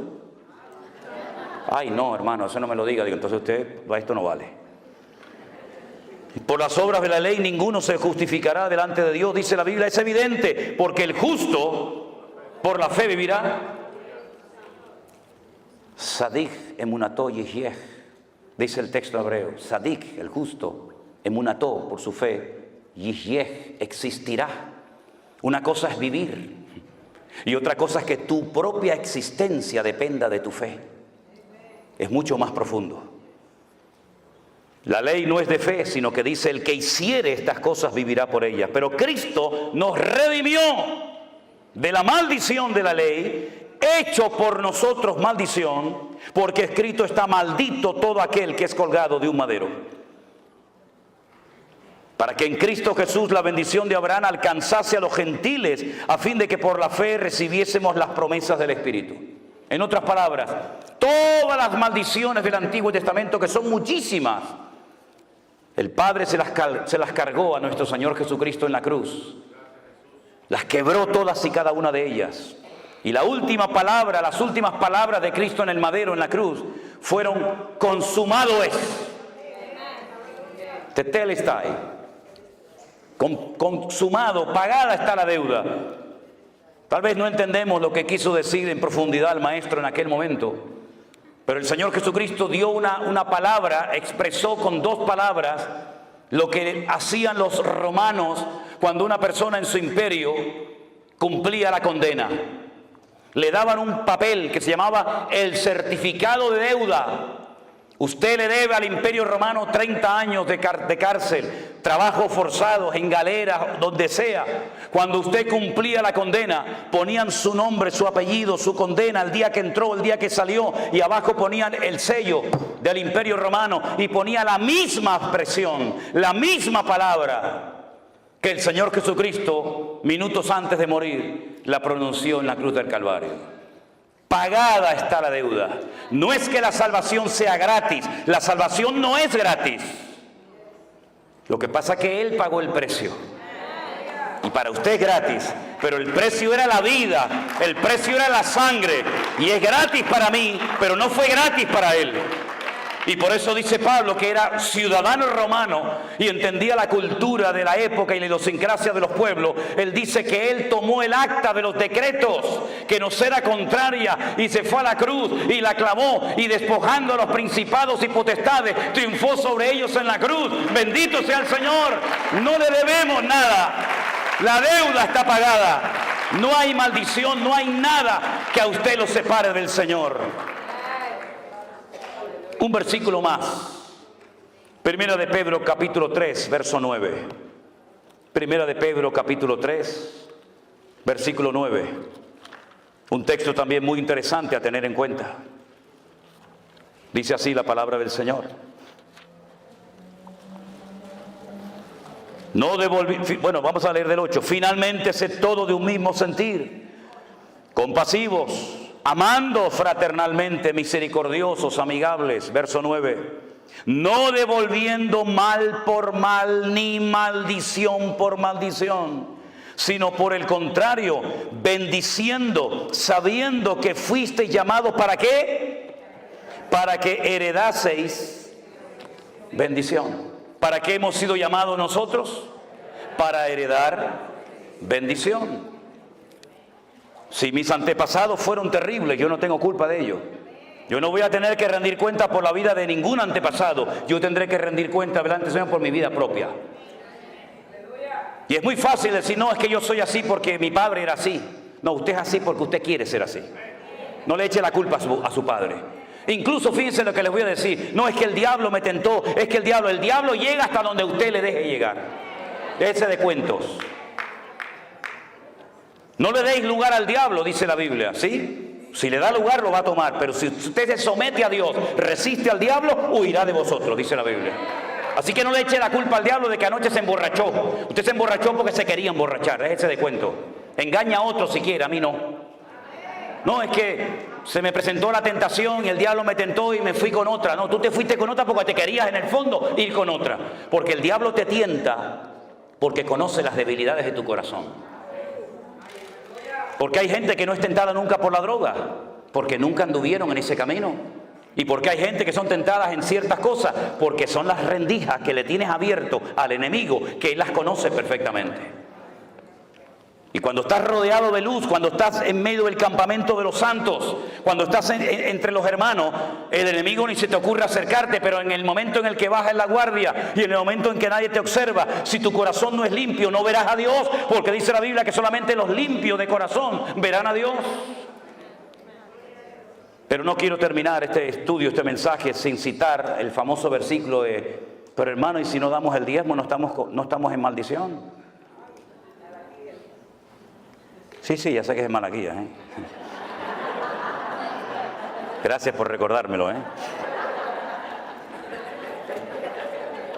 Ay, no, hermano, eso no me lo diga. Digo, entonces usted, esto no vale. Por las obras de la ley ninguno se justificará delante de Dios, dice la Biblia. Es evidente, porque el justo por la fe vivirá. Sadik emunató yishiech, dice el texto hebreo. Sadik, el justo, emunató, por su fe, yishiech, existirá. Una cosa es vivir y otra cosa es que tu propia existencia dependa de tu fe. Es mucho más profundo. La ley no es de fe, sino que dice: el que hiciere estas cosas vivirá por ellas. Pero Cristo nos redimió de la maldición de la ley, hecho por nosotros maldición, porque escrito está: maldito todo aquel que es colgado de un madero. Para que en Cristo Jesús la bendición de Abraham alcanzase a los gentiles, a fin de que por la fe recibiésemos las promesas del Espíritu. En otras palabras, todas las maldiciones del Antiguo Testamento, que son muchísimas, el Padre se las cargó a nuestro Señor Jesucristo en la cruz. Las quebró todas y cada una de ellas. Y la última palabra, las últimas palabras de Cristo en el madero, en la cruz, fueron: consumado es. Tetelestai. Consumado, pagada está la deuda. Tal vez no entendemos lo que quiso decir en profundidad el maestro en aquel momento, pero el Señor Jesucristo dio una palabra, expresó con 2 palabras lo que hacían los romanos cuando una persona en su imperio cumplía la condena. Le daban un papel que se llamaba el certificado de deuda. Usted le debe al Imperio Romano 30 años de cárcel, trabajos forzados, en galeras, donde sea. Cuando usted cumplía la condena, ponían su nombre, su apellido, su condena, el día que entró, el día que salió, y abajo ponían el sello del Imperio Romano y ponía la misma expresión, la misma palabra que el Señor Jesucristo, minutos antes de morir, la pronunció en la cruz del Calvario. Pagada está la deuda. No es que la salvación sea gratis. La salvación no es gratis. Lo que pasa es que Él pagó el precio. Y para usted es gratis. Pero el precio era la vida. El precio era la sangre. Y es gratis para mí, pero no fue gratis para Él. Y por eso dice Pablo que era ciudadano romano y entendía la cultura de la época y la idiosincrasia de los pueblos. Él dice que él tomó el acta de los decretos que nos era contraria y se fue a la cruz y la clavó, y despojando a los principados y potestades triunfó sobre ellos en la cruz. Bendito sea el Señor. No le debemos nada. La deuda está pagada. No hay maldición, no hay nada que a usted lo separe del Señor. Un versículo más. Primera de Pedro capítulo 3, verso 9. Primera de Pedro capítulo 3, versículo 9. Un texto también muy interesante a tener en cuenta. Dice así la palabra del Señor: Bueno, vamos a leer del 8. Finalmente, sed todo de un mismo sentir, compasivos, amando fraternalmente, misericordiosos, amigables. Verso 9. No devolviendo mal por mal, ni maldición por maldición, sino por el contrario, bendiciendo, sabiendo que fuisteis llamados, ¿para qué? Para que heredaseis bendición. ¿Para qué hemos sido llamados nosotros? Para heredar bendición. Si mis antepasados fueron terribles, yo no tengo culpa de ello. Yo no voy a tener que rendir cuenta por la vida de ningún antepasado. Yo tendré que rendir cuenta delante del Señor por mi vida propia. Y es muy fácil decir, no, es que yo soy así porque mi padre era así. No, usted es así porque usted quiere ser así. No le eche la culpa a su padre. Incluso fíjense lo que les voy a decir. No es que el diablo me tentó, es que el diablo llega hasta donde usted le deje llegar. Déjese de cuentos. No le deis lugar al diablo, dice la Biblia, ¿sí? Si le da lugar, lo va a tomar. Pero si usted se somete a Dios, resiste al diablo, huirá de vosotros, dice la Biblia. Así que no le eche la culpa al diablo de que anoche se emborrachó. Usted se emborrachó porque se quería emborrachar. Déjese de cuento. Engaña a otro si quiere, a mí no. No, es que se me presentó la tentación y el diablo me tentó y me fui con otra. No, tú te fuiste con otra porque te querías en el fondo ir con otra. Porque el diablo te tienta porque conoce las debilidades de tu corazón. Porque hay gente que no es tentada nunca por la droga, porque nunca anduvieron en ese camino. Y porque hay gente que son tentadas en ciertas cosas, porque son las rendijas que le tienes abierto al enemigo, que él las conoce perfectamente. Y cuando estás rodeado de luz, cuando estás en medio del campamento de los santos, cuando estás entre los hermanos, el enemigo ni se te ocurre acercarte, pero en el momento en el que bajas la guardia y en el momento en que nadie te observa, si tu corazón no es limpio, no verás a Dios, porque dice la Biblia que solamente los limpios de corazón verán a Dios. Pero no quiero terminar este estudio, este mensaje, sin citar el famoso versículo de, pero hermano, y si no damos el diezmo, no estamos en maldición. Sí, ya sé que es Malaquías, ¿eh? Gracias por recordármelo, ¿eh?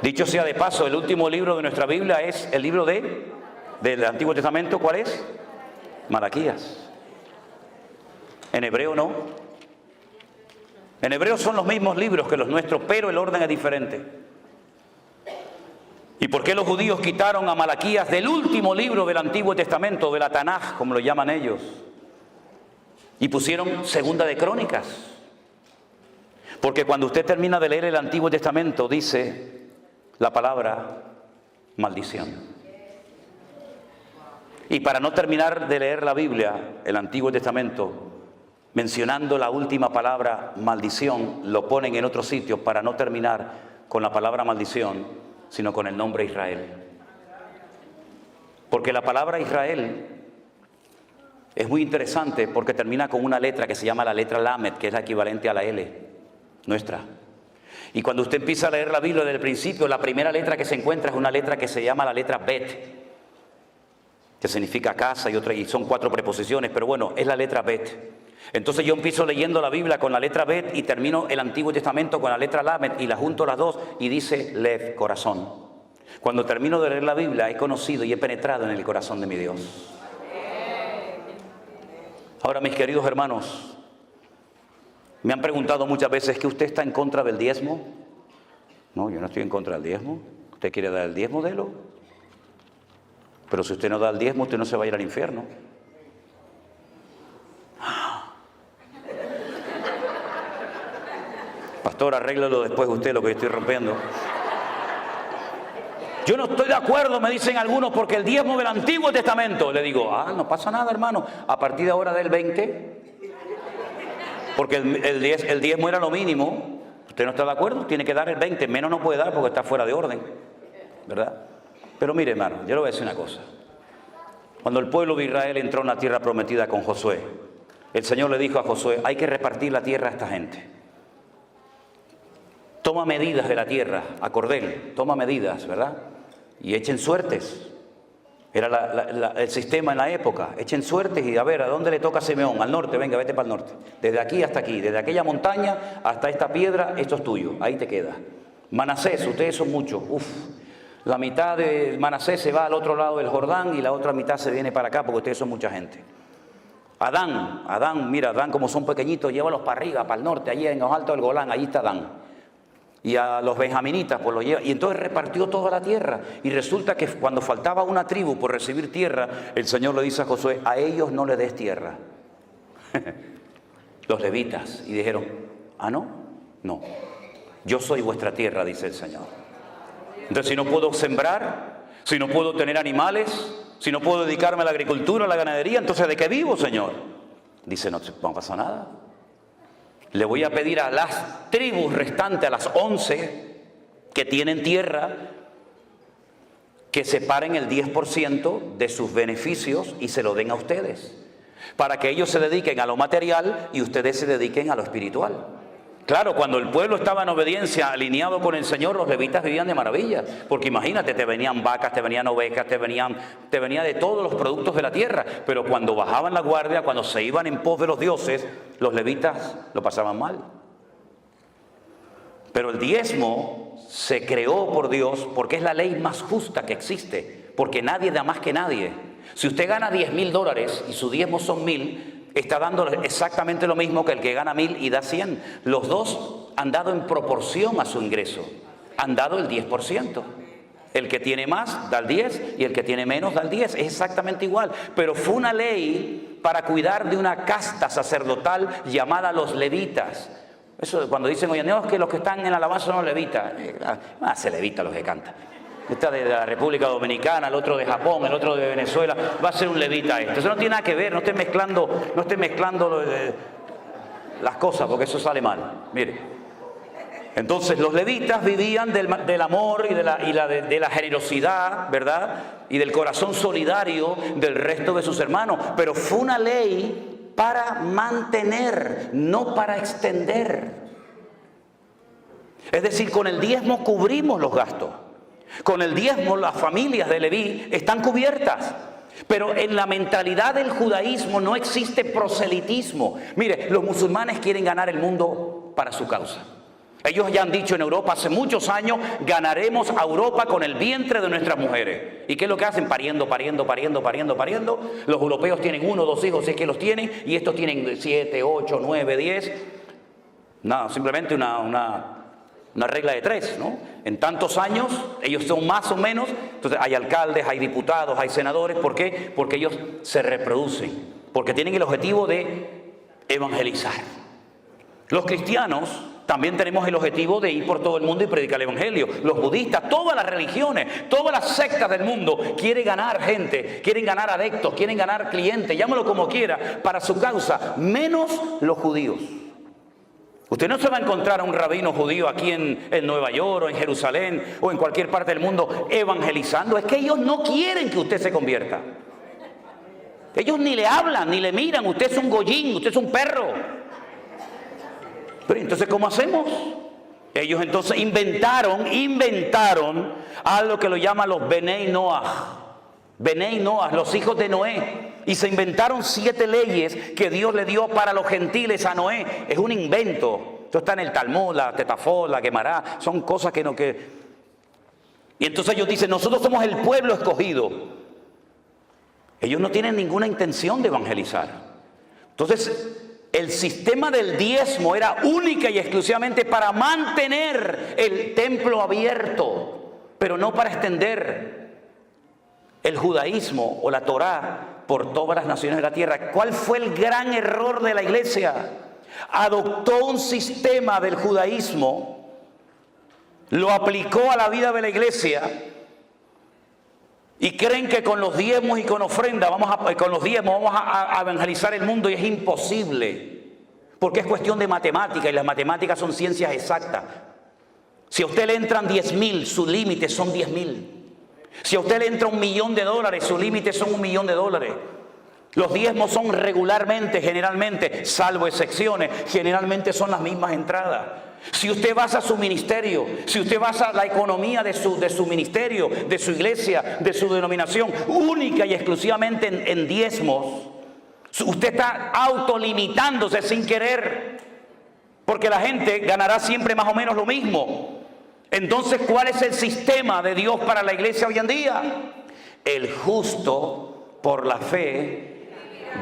Dicho sea de paso, el último libro de nuestra Biblia es el libro del Antiguo Testamento. ¿Cuál es? Malaquías. En hebreo no. En hebreo son los mismos libros que los nuestros, pero el orden es diferente. ¿Y por qué los judíos quitaron a Malaquías del último libro del Antiguo Testamento, de la Tanaj, como lo llaman ellos? Y pusieron Segunda de Crónicas. Porque cuando usted termina de leer el Antiguo Testamento, dice la palabra maldición. Y para no terminar de leer la Biblia, el Antiguo Testamento, mencionando la última palabra maldición, lo ponen en otro sitio para no terminar con la palabra maldición, sino con el nombre Israel. Porque la palabra Israel es muy interesante porque termina con una letra que se llama la letra Lamed, que es la equivalente a la L nuestra. Y cuando usted empieza a leer la Biblia desde el principio, la primera letra que se encuentra es una letra que se llama la letra Bet, que significa casa, y son 4 preposiciones, pero bueno, es la letra Bet. Entonces yo empiezo leyendo la Biblia con la letra Bet y termino el Antiguo Testamento con la letra Lamed y la junto las dos y dice Lev, corazón. Cuando termino de leer la Biblia he conocido y he penetrado en el corazón de mi Dios. Ahora, mis queridos hermanos, me han preguntado muchas veces que usted está en contra del diezmo. No, yo no estoy en contra del diezmo. ¿Usted quiere dar el diezmo? Délo. Pero si usted no da el diezmo, usted no se va a ir al infierno. Pastor, arréglalo después usted lo que yo estoy rompiendo. Yo no estoy de acuerdo, me dicen algunos, porque el diezmo del Antiguo Testamento. Le digo, no pasa nada, hermano. A partir de ahora del 20, porque el diezmo era lo mínimo. ¿Usted no está de acuerdo? Tiene que dar el 20, menos no puede dar porque está fuera de orden, ¿verdad? Pero mire, hermano, yo le voy a decir una cosa. Cuando el pueblo de Israel entró en la tierra prometida con Josué, el Señor le dijo a Josué, hay que repartir la tierra a esta gente. Toma medidas de la tierra, a cordel, toma medidas, ¿verdad? Y echen suertes. Era el sistema en la época. Echen suertes y a ver, ¿a dónde le toca a Simeón? Al norte, venga, vete para el norte. Desde aquí hasta aquí, desde aquella montaña hasta esta piedra, esto es tuyo, ahí te queda. Manasés, ustedes son muchos, La mitad de Manasés se va al otro lado del Jordán y la otra mitad se viene para acá porque ustedes son mucha gente. Adán, mira, Adán como son pequeñitos, llévalos para arriba, para el norte, allí en los altos del Golán, allí está Adán. Y a los benjaminitas pues los lleva, y entonces repartió toda la tierra. Y resulta que cuando faltaba una tribu por recibir tierra, el Señor le dice a Josué, a ellos no le des tierra. Los levitas, y dijeron, ¿ah no? No, yo soy vuestra tierra, dice el Señor. Entonces si no puedo sembrar, si no puedo tener animales, si no puedo dedicarme a la agricultura, a la ganadería, entonces ¿de qué vivo, Señor? Dice, no pasa nada. Le voy a pedir a las tribus restantes, a las 11 que tienen tierra, que separen el 10% de sus beneficios y se lo den a ustedes, para que ellos se dediquen a lo material y ustedes se dediquen a lo espiritual. Claro, cuando el pueblo estaba en obediencia, alineado con el Señor, los levitas vivían de maravilla. Porque imagínate, te venían vacas, te venían ovejas, te venía de todos los productos de la tierra. Pero cuando bajaban la guardia, cuando se iban en pos de los dioses, los levitas lo pasaban mal. Pero el diezmo se creó por Dios porque es la ley más justa que existe. Porque nadie da más que nadie. Si usted gana $10,000 y su diezmo son 1,000, está dando exactamente lo mismo que el que gana 1,000 y da 100. Los dos han dado en proporción a su ingreso. Han dado el 10%. El que tiene más da el 10 y el que tiene menos da el 10. Es exactamente igual. Pero fue una ley para cuidar de una casta sacerdotal llamada los levitas. Eso cuando dicen, oye, no, es que los que están en la alabanza son los levitas. Se levita los que cantan. Esta de la República Dominicana, el otro de Japón, el otro de Venezuela, va a ser un levita esto. Eso no tiene nada que ver, no esté mezclando las cosas, porque eso sale mal. Mire, entonces los levitas vivían del amor y de la generosidad, ¿verdad? Y del corazón solidario del resto de sus hermanos. Pero fue una ley para mantener, no para extender. Es decir, con el diezmo cubrimos los gastos. Con el diezmo las familias de Leví están cubiertas. Pero en la mentalidad del judaísmo no existe proselitismo. Mire, los musulmanes quieren ganar el mundo para su causa. Ellos ya han dicho en Europa hace muchos años, ganaremos a Europa con el vientre de nuestras mujeres. ¿Y qué es lo que hacen? Pariendo. Los europeos tienen 1 o 2 hijos, si es que los tienen, y estos tienen 7, 8, 9, 10. Nada, simplemente una regla de 3, ¿no? En tantos años, ellos son más o menos, entonces hay alcaldes, hay diputados, hay senadores. ¿Por qué? Porque ellos se reproducen, porque tienen el objetivo de evangelizar. Los cristianos también tenemos el objetivo de ir por todo el mundo y predicar el evangelio. Los budistas, todas las religiones, todas las sectas del mundo quieren ganar gente, quieren ganar adeptos, quieren ganar clientes, llámalo como quiera, para su causa, menos los judíos. Usted no se va a encontrar a un rabino judío aquí en Nueva York o en Jerusalén o en cualquier parte del mundo evangelizando. Es que ellos no quieren que usted se convierta. Ellos ni le hablan, ni le miran. Usted es un goyín, usted es un perro. Pero entonces, ¿cómo hacemos? Ellos entonces inventaron algo que lo llaman los Benei Noah. Benei Noah, los hijos de Noé. Y se inventaron 7 leyes que Dios le dio para los gentiles a Noé. Es un invento. Esto está en el Talmud, la Tetafot, la Gemara. Son cosas que no que... Y entonces ellos dicen, nosotros somos el pueblo escogido. Ellos no tienen ninguna intención de evangelizar. Entonces, el sistema del diezmo era única y exclusivamente para mantener el templo abierto, pero no para extender el judaísmo o la Torá por todas las naciones de la tierra. ¿Cuál fue el gran error de la iglesia? Adoptó un sistema del judaísmo, lo aplicó a la vida de la iglesia y creen que con los diezmos y con ofrenda vamos a evangelizar el mundo, y es imposible, porque es cuestión de matemática y las matemáticas son ciencias exactas. Si a usted le entran 10,000, su límite son 10,000. Si a usted le entra $1,000,000, su límite son $1,000,000. Los diezmos son regularmente, generalmente, salvo excepciones, generalmente son las mismas entradas. Si usted basa su ministerio, si usted basa la economía de su ministerio, de su iglesia, de su denominación, única y exclusivamente en diezmos, usted está autolimitándose sin querer, porque la gente ganará siempre más o menos lo mismo. Entonces, ¿cuál es el sistema de Dios para la iglesia hoy en día? El justo por la fe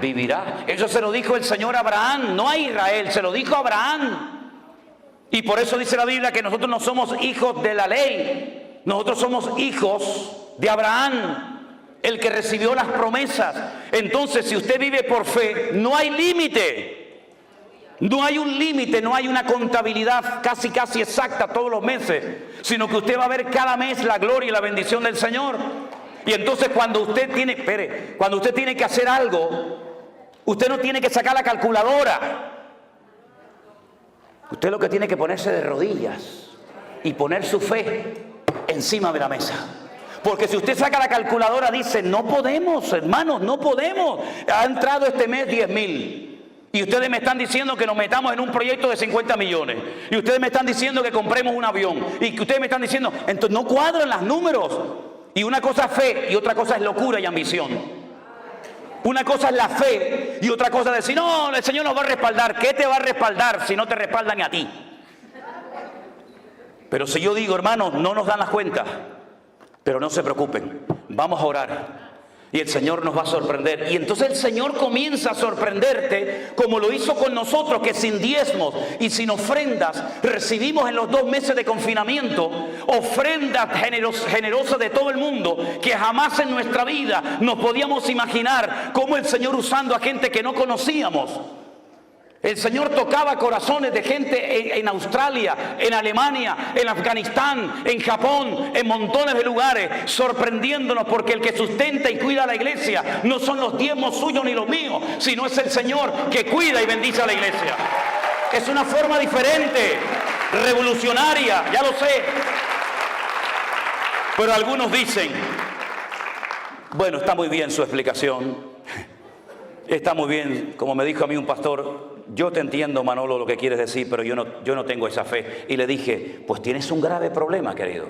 vivirá. Eso se lo dijo el Señor a Abraham, no a Israel, se lo dijo a Abraham. Y por eso dice la Biblia que nosotros no somos hijos de la ley, nosotros somos hijos de Abraham, el que recibió las promesas. Entonces, si usted vive por fe, no hay límite. No hay un límite, no hay una contabilidad casi exacta todos los meses, sino que usted va a ver cada mes la gloria y la bendición del Señor. Y entonces cuando usted tiene que hacer algo, usted no tiene que sacar la calculadora. Usted lo que tiene que ponerse de rodillas y poner su fe encima de la mesa. Porque si usted saca la calculadora, dice, no podemos, hermanos, no podemos. Ha entrado este mes 10,000. Y ustedes me están diciendo que nos metamos en un proyecto de 50 millones. Y ustedes me están diciendo que compremos un avión. Y que ustedes me están diciendo, entonces no cuadran los números. Y una cosa es fe y otra cosa es locura y ambición. Una cosa es la fe y otra cosa es decir, no, el Señor nos va a respaldar. ¿Qué te va a respaldar si no te respaldan a ti? Pero si yo digo, hermanos, no nos dan las cuentas, pero no se preocupen, vamos a orar. Y el Señor nos va a sorprender. Y entonces el Señor comienza a sorprenderte como lo hizo con nosotros, que sin diezmos y sin ofrendas recibimos en los 2 meses de confinamiento ofrendas generosas de todo el mundo, que jamás en nuestra vida nos podíamos imaginar cómo el Señor usando a gente que no conocíamos. El Señor tocaba corazones de gente en Australia, en Alemania, en Afganistán, en Japón, en montones de lugares, sorprendiéndonos, porque el que sustenta y cuida a la iglesia no son los diezmos suyos ni los míos, sino es el Señor que cuida y bendice a la iglesia. Es una forma diferente, revolucionaria, ya lo sé. Pero algunos dicen, bueno, está muy bien su explicación, está muy bien, como me dijo a mí un pastor, yo te entiendo, Manolo, lo que quieres decir, pero yo no tengo esa fe. Y le dije, pues tienes un grave problema, querido.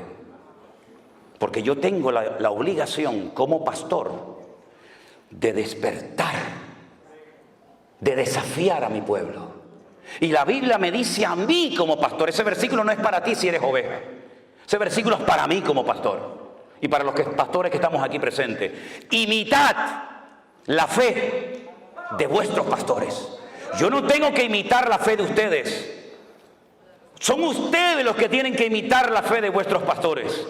Porque yo tengo la obligación como pastor de despertar, de desafiar a mi pueblo. Y la Biblia me dice a mí como pastor, ese versículo no es para ti si eres oveja. Ese versículo es para mí como pastor. Y para los pastores que estamos aquí presentes. Imitad la fe de vuestros pastores. Yo no tengo que imitar la fe de ustedes. Son ustedes los que tienen que imitar la fe de vuestros pastores.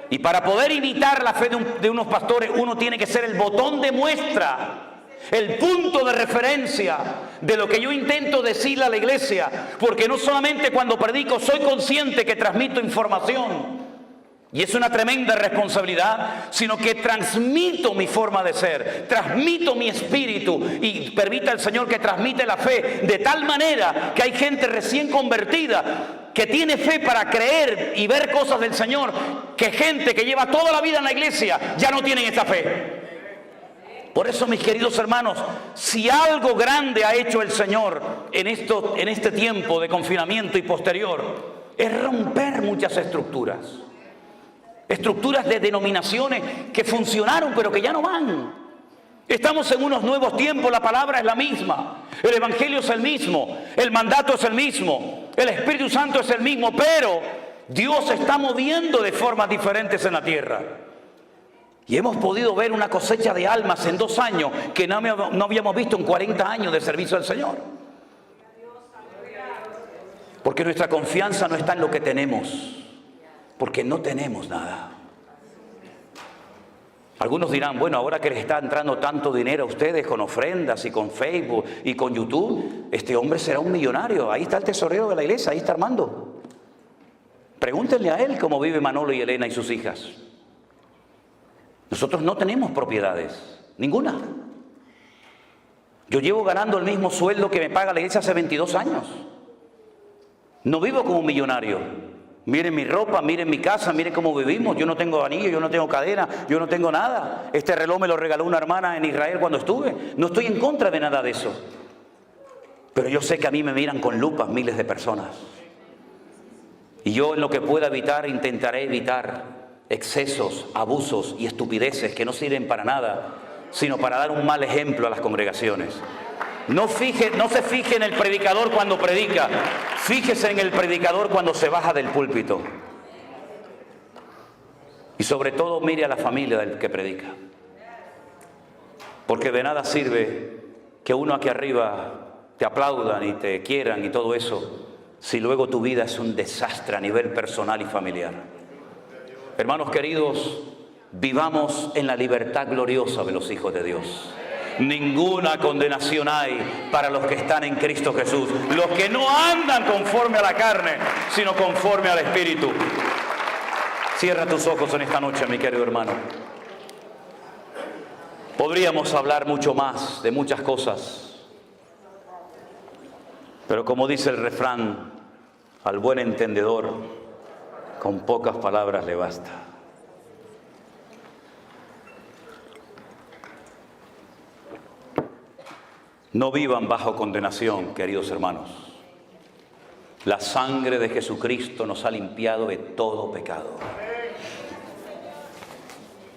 Y para poder imitar la fe de unos pastores, uno tiene que ser el botón de muestra, el punto de referencia de lo que yo intento decirle a la iglesia. Porque no solamente cuando predico soy consciente que transmito información, y es una tremenda responsabilidad, sino que transmito mi forma de ser, transmito mi espíritu y permita el Señor que transmite la fe de tal manera que hay gente recién convertida que tiene fe para creer y ver cosas del Señor, que gente que lleva toda la vida en la iglesia ya no tienen esta fe. Por eso, mis queridos hermanos, si algo grande ha hecho el Señor en este tiempo de confinamiento y posterior, es romper muchas estructuras. Estructuras de denominaciones que funcionaron pero que ya no van. Estamos en unos nuevos tiempos, la palabra es la misma, el evangelio es el mismo, el mandato es el mismo, el Espíritu Santo es el mismo, pero Dios se está moviendo de formas diferentes en la tierra. Y hemos podido ver una cosecha de almas en 2 años que no habíamos visto en 40 años de servicio al Señor. Porque nuestra confianza no está en lo que tenemos, porque no tenemos nada. Algunos dirán, bueno, ahora que les está entrando tanto dinero a ustedes con ofrendas y con Facebook y con YouTube, este hombre será un millonario. Ahí está el tesorero de la iglesia, ahí está Armando. Pregúntenle a él cómo vive Manolo y Elena y sus hijas. Nosotros no tenemos propiedades, ninguna. Yo llevo ganando el mismo sueldo que me paga la iglesia hace 22 años. No vivo como un millonario. Miren mi ropa, miren mi casa, miren cómo vivimos. Yo no tengo anillo, yo no tengo cadena, yo no tengo nada. Este reloj me lo regaló una hermana en Israel cuando estuve. No estoy en contra de nada de eso. Pero yo sé que a mí me miran con lupas miles de personas. Y yo en lo que pueda evitar, intentaré evitar excesos, abusos y estupideces que no sirven para nada, sino para dar un mal ejemplo a las congregaciones. No se fije en el predicador cuando predica, fíjese en el predicador cuando se baja del púlpito. Y sobre todo mire a la familia del que predica. Porque de nada sirve que uno aquí arriba te aplaudan y te quieran y todo eso, si luego tu vida es un desastre a nivel personal y familiar. Hermanos queridos, vivamos en la libertad gloriosa de los hijos de Dios. Ninguna condenación hay para los que están en Cristo Jesús, los que no andan conforme a la carne, sino conforme al Espíritu. Cierra tus ojos en esta noche, mi querido hermano. Podríamos hablar mucho más de muchas cosas, pero como dice el refrán, al buen entendedor, con pocas palabras le basta. No vivan bajo condenación, queridos hermanos. La sangre de Jesucristo nos ha limpiado de todo pecado.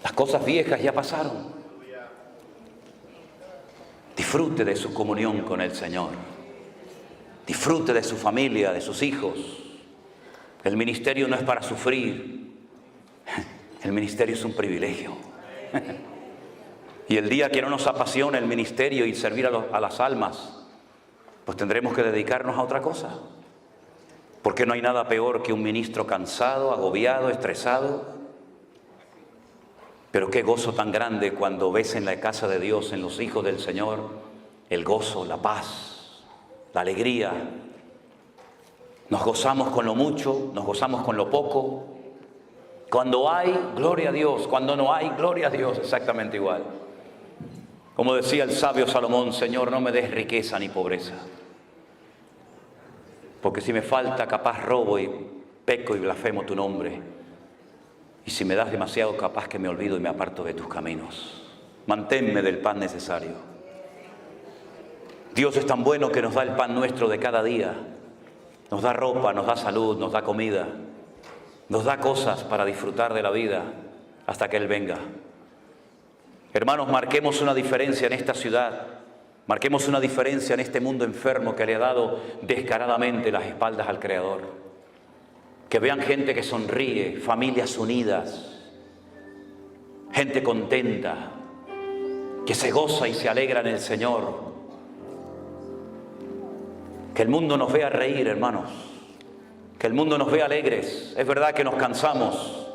Las cosas viejas ya pasaron. Disfrute de su comunión con el Señor. Disfrute de su familia, de sus hijos. El ministerio no es para sufrir. El ministerio es un privilegio. Y el día que no nos apasiona el ministerio y servir a las almas, pues tendremos que dedicarnos a otra cosa. Porque no hay nada peor que un ministro cansado, agobiado, estresado. Pero qué gozo tan grande cuando ves en la casa de Dios, en los hijos del Señor, el gozo, la paz, la alegría. Nos gozamos con lo mucho, nos gozamos con lo poco. Cuando hay, gloria a Dios. Cuando no hay, gloria a Dios. Exactamente igual. Como decía el sabio Salomón, Señor, no me des riqueza ni pobreza. Porque si me falta, capaz robo y peco y blasfemo tu nombre. Y si me das demasiado, capaz que me olvido y me aparto de tus caminos. Manténme del pan necesario. Dios es tan bueno que nos da el pan nuestro de cada día. Nos da ropa, nos da salud, nos da comida. Nos da cosas para disfrutar de la vida hasta que Él venga. Hermanos, marquemos una diferencia en esta ciudad. Marquemos una diferencia en este mundo enfermo que le ha dado descaradamente las espaldas al Creador. Que vean gente que sonríe, familias unidas, gente contenta, que se goza y se alegra en el Señor. Que el mundo nos vea reír, hermanos. Que el mundo nos vea alegres. Es verdad que nos cansamos.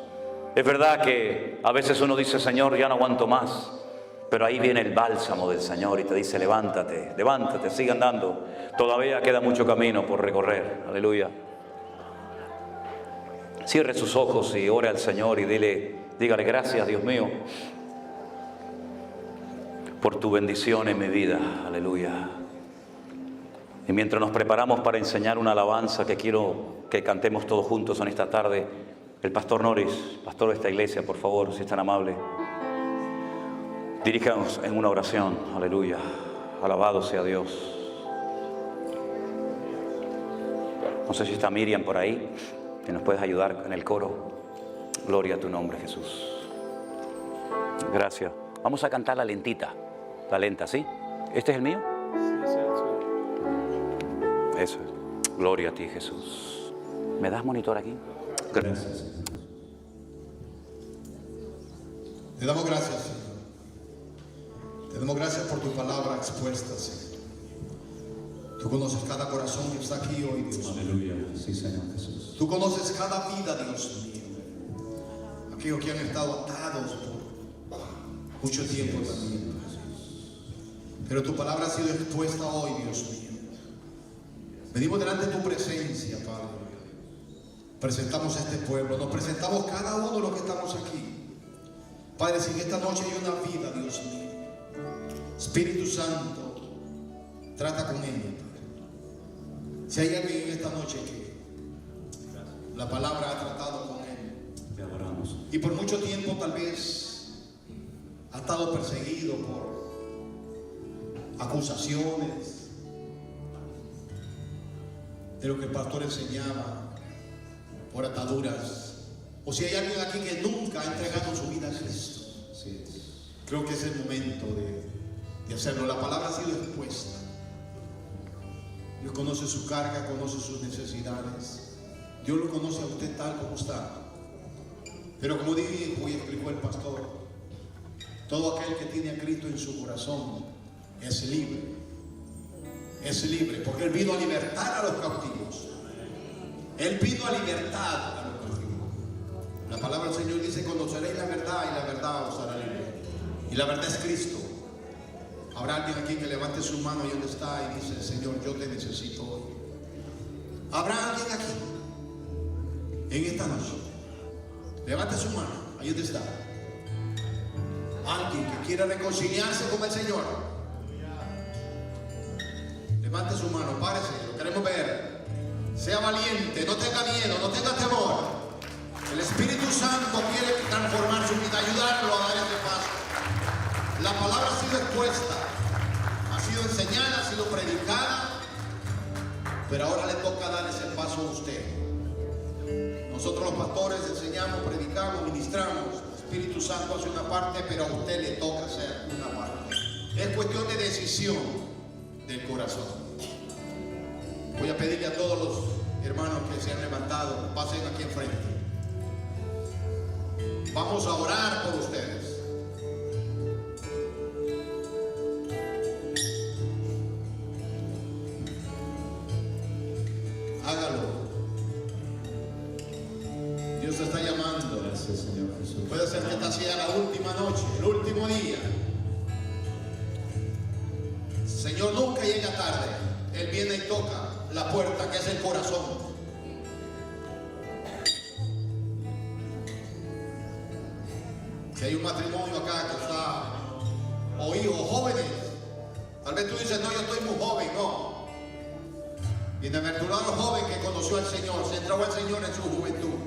Es verdad que a veces uno dice, Señor, ya no aguanto más. Pero ahí viene el bálsamo del Señor y te dice, levántate, levántate, sigue andando. Todavía queda mucho camino por recorrer. Aleluya. Cierre sus ojos y ore al Señor y dígale, gracias, Dios mío, por tu bendición en mi vida. Aleluya. Y mientras nos preparamos para enseñar una alabanza que quiero que cantemos todos juntos en esta tarde, el pastor Norris, pastor de esta iglesia, por favor, si es tan amable, diríjanos en una oración. Aleluya. Alabado sea Dios. No sé si está Miriam por ahí, que nos puedes ayudar en el coro. Gloria a tu nombre, Jesús. Gracias. Vamos a cantar la lentita, la lenta, ¿sí? ¿Este es el mío? Eso es. Gloria a ti, Jesús. ¿Me das monitor aquí? Gracias. Te damos gracias, Señor. Te damos gracias por tu palabra expuesta, Señor. Tú conoces cada corazón que está aquí hoy, Dios. Aleluya. Sí, Señor Jesús. Tú conoces cada vida, Dios mío. Aquellos que han estado atados por mucho tiempo también. Pero tu palabra ha sido expuesta hoy, Dios mío. Venimos delante de tu presencia, Padre. Presentamos a este pueblo, nos presentamos cada uno de los que estamos aquí. Padre, si en esta noche hay una vida, Dios mío, Espíritu Santo, trata con ellos, Padre. Si hay alguien en esta noche que la palabra ha tratado con él, Te adoramos. y por mucho tiempo tal vez ha estado perseguido por acusaciones de lo que el pastor enseñaba, por ataduras, o si hay alguien aquí que nunca ha entregado su vida a Cristo, Así es. creo que es el momento de hacerlo. La palabra ha sido expuesta. Dios conoce su carga, conoce sus necesidades. Dios lo conoce a usted tal como está. Pero como dijo y explicó el pastor, todo aquel que tiene a Cristo en su corazón es libre. Es libre, porque Él vino a libertar a los cautivos. Él vino a libertar a los cautivos. La palabra del Señor dice: conoceréis la verdad y la verdad os hará libre. Y la verdad es Cristo. Habrá alguien aquí que levante su mano y donde está y dice: Señor, yo te necesito hoy. Habrá alguien aquí en esta noche. Levante su mano, ahí donde está. Alguien que quiera reconciliarse con el Señor. Levante su mano, párese, lo queremos ver. Sea valiente, no tenga miedo, no tenga temor. El Espíritu Santo quiere transformar su vida, ayudarlo a dar ese paso. La palabra ha sido expuesta, ha sido enseñada, ha sido predicada, pero ahora le toca dar ese paso a usted. Nosotros los pastores enseñamos, predicamos, ministramos. El Espíritu Santo hace una parte, pero a usted le toca hacer una parte. Es cuestión de decisión del corazón. Voy a pedirle a todos los hermanos que se han levantado, pasen aquí enfrente. Vamos a orar por ustedes. Hágalo. Dios te está llamando. Gracias, Señor Jesús. Puede ser que esta sea la última noche, el último día. Señor nunca llega tarde. Él viene y toca la puerta, que es el corazón. Si hay un matrimonio acá que está, o hijos jóvenes, tal vez tú dices: no, yo estoy muy joven. No. Bienaventurado el joven que conoció al Señor, se entregó al Señor en su juventud.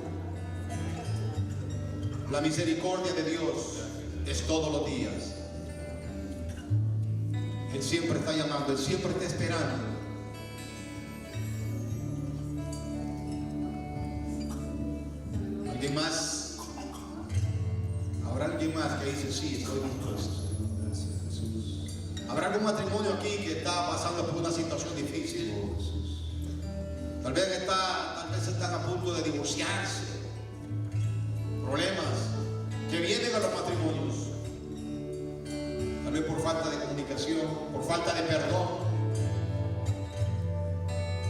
La misericordia de Dios es todos los días. Él siempre está llamando, Él siempre está esperando. ¿Alguien más? ¿Habrá alguien más que dice: sí, estoy dispuesto? Gracias, Jesús. ¿Habrá algún matrimonio aquí que está pasando por una situación difícil? Oh, Jesús. Tal vez están a punto de divorciarse. Problemas que vienen a los matrimonios. Tal vez por falta de comunicación, por falta de perdón.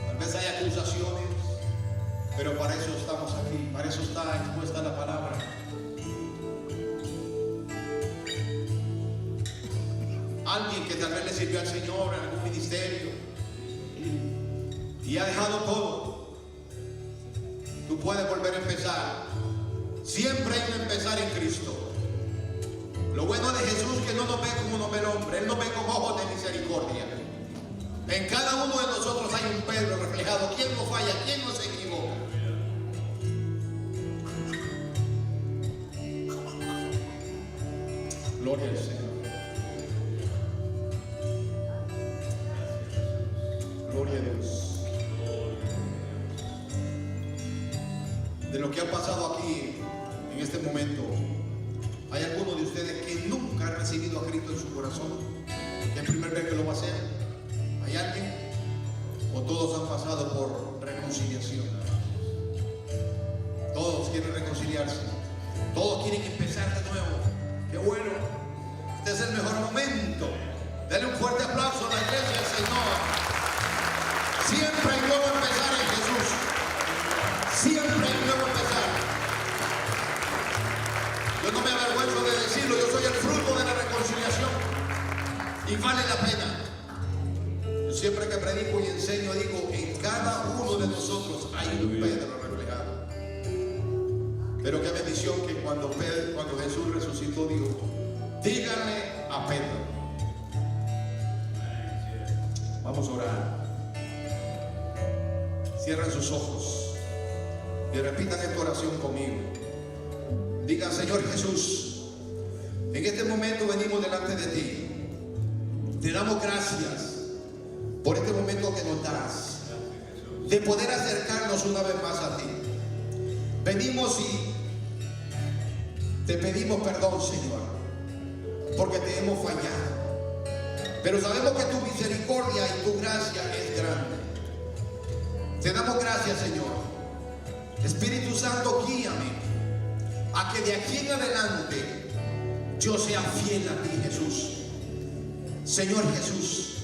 Tal vez hay acusaciones, pero para eso estamos aquí, para eso está expuesta la palabra. Alguien que tal vez le sirvió al Señor en algún ministerio y ha dejado todo. Tú puedes volver a empezar. Siempre hay un empezar en Cristo. Lo bueno de Jesús es que no nos ve como nos ve el hombre. Él nos ve con ojos de misericordia. En cada uno de nosotros hay un Pedro reflejado. ¿Quién no falla? ¿Quién no se equivoca? Gloria al Señor. Gloria a Dios. De lo que ha pasado aquí en este momento, ¿hay alguno de ustedes que nunca ha recibido a Cristo en su corazón? ¿Que es la primera vez que lo va a hacer? ¿Hay alguien? ¿O todos han pasado por reconciliación? Todos quieren reconciliarse. Todos quieren empezar de nuevo. ¡Qué bueno! Este es el mejor momento. Dale un fuerte aplauso a la iglesia del Señor. Siempre hay nuevo empezar en Jesús. Siempre hay nuevo empezar. Yo no me avergüenzo de decirlo, yo soy el fruto de la reconciliación y vale la pena. Yo siempre que predico y enseño digo: en cada uno de nosotros hay un Pedro reflejado. Pero qué bendición que cuando Jesús resucitó dijo: díganle a Pedro. Vamos a orar. Cierren sus ojos y repitan esta oración conmigo. Digan: Señor Jesús, en este momento venimos delante de ti. Te damos gracias por este momento que nos das, de poder acercarnos una vez más a ti. Venimos y te pedimos perdón, Señor, porque te hemos fallado. Pero sabemos que tu misericordia y tu gracia es grande. Te damos gracias, Señor. Espíritu Santo, guíame a a que de aquí en adelante yo sea fiel a ti, Jesús. Señor Jesús,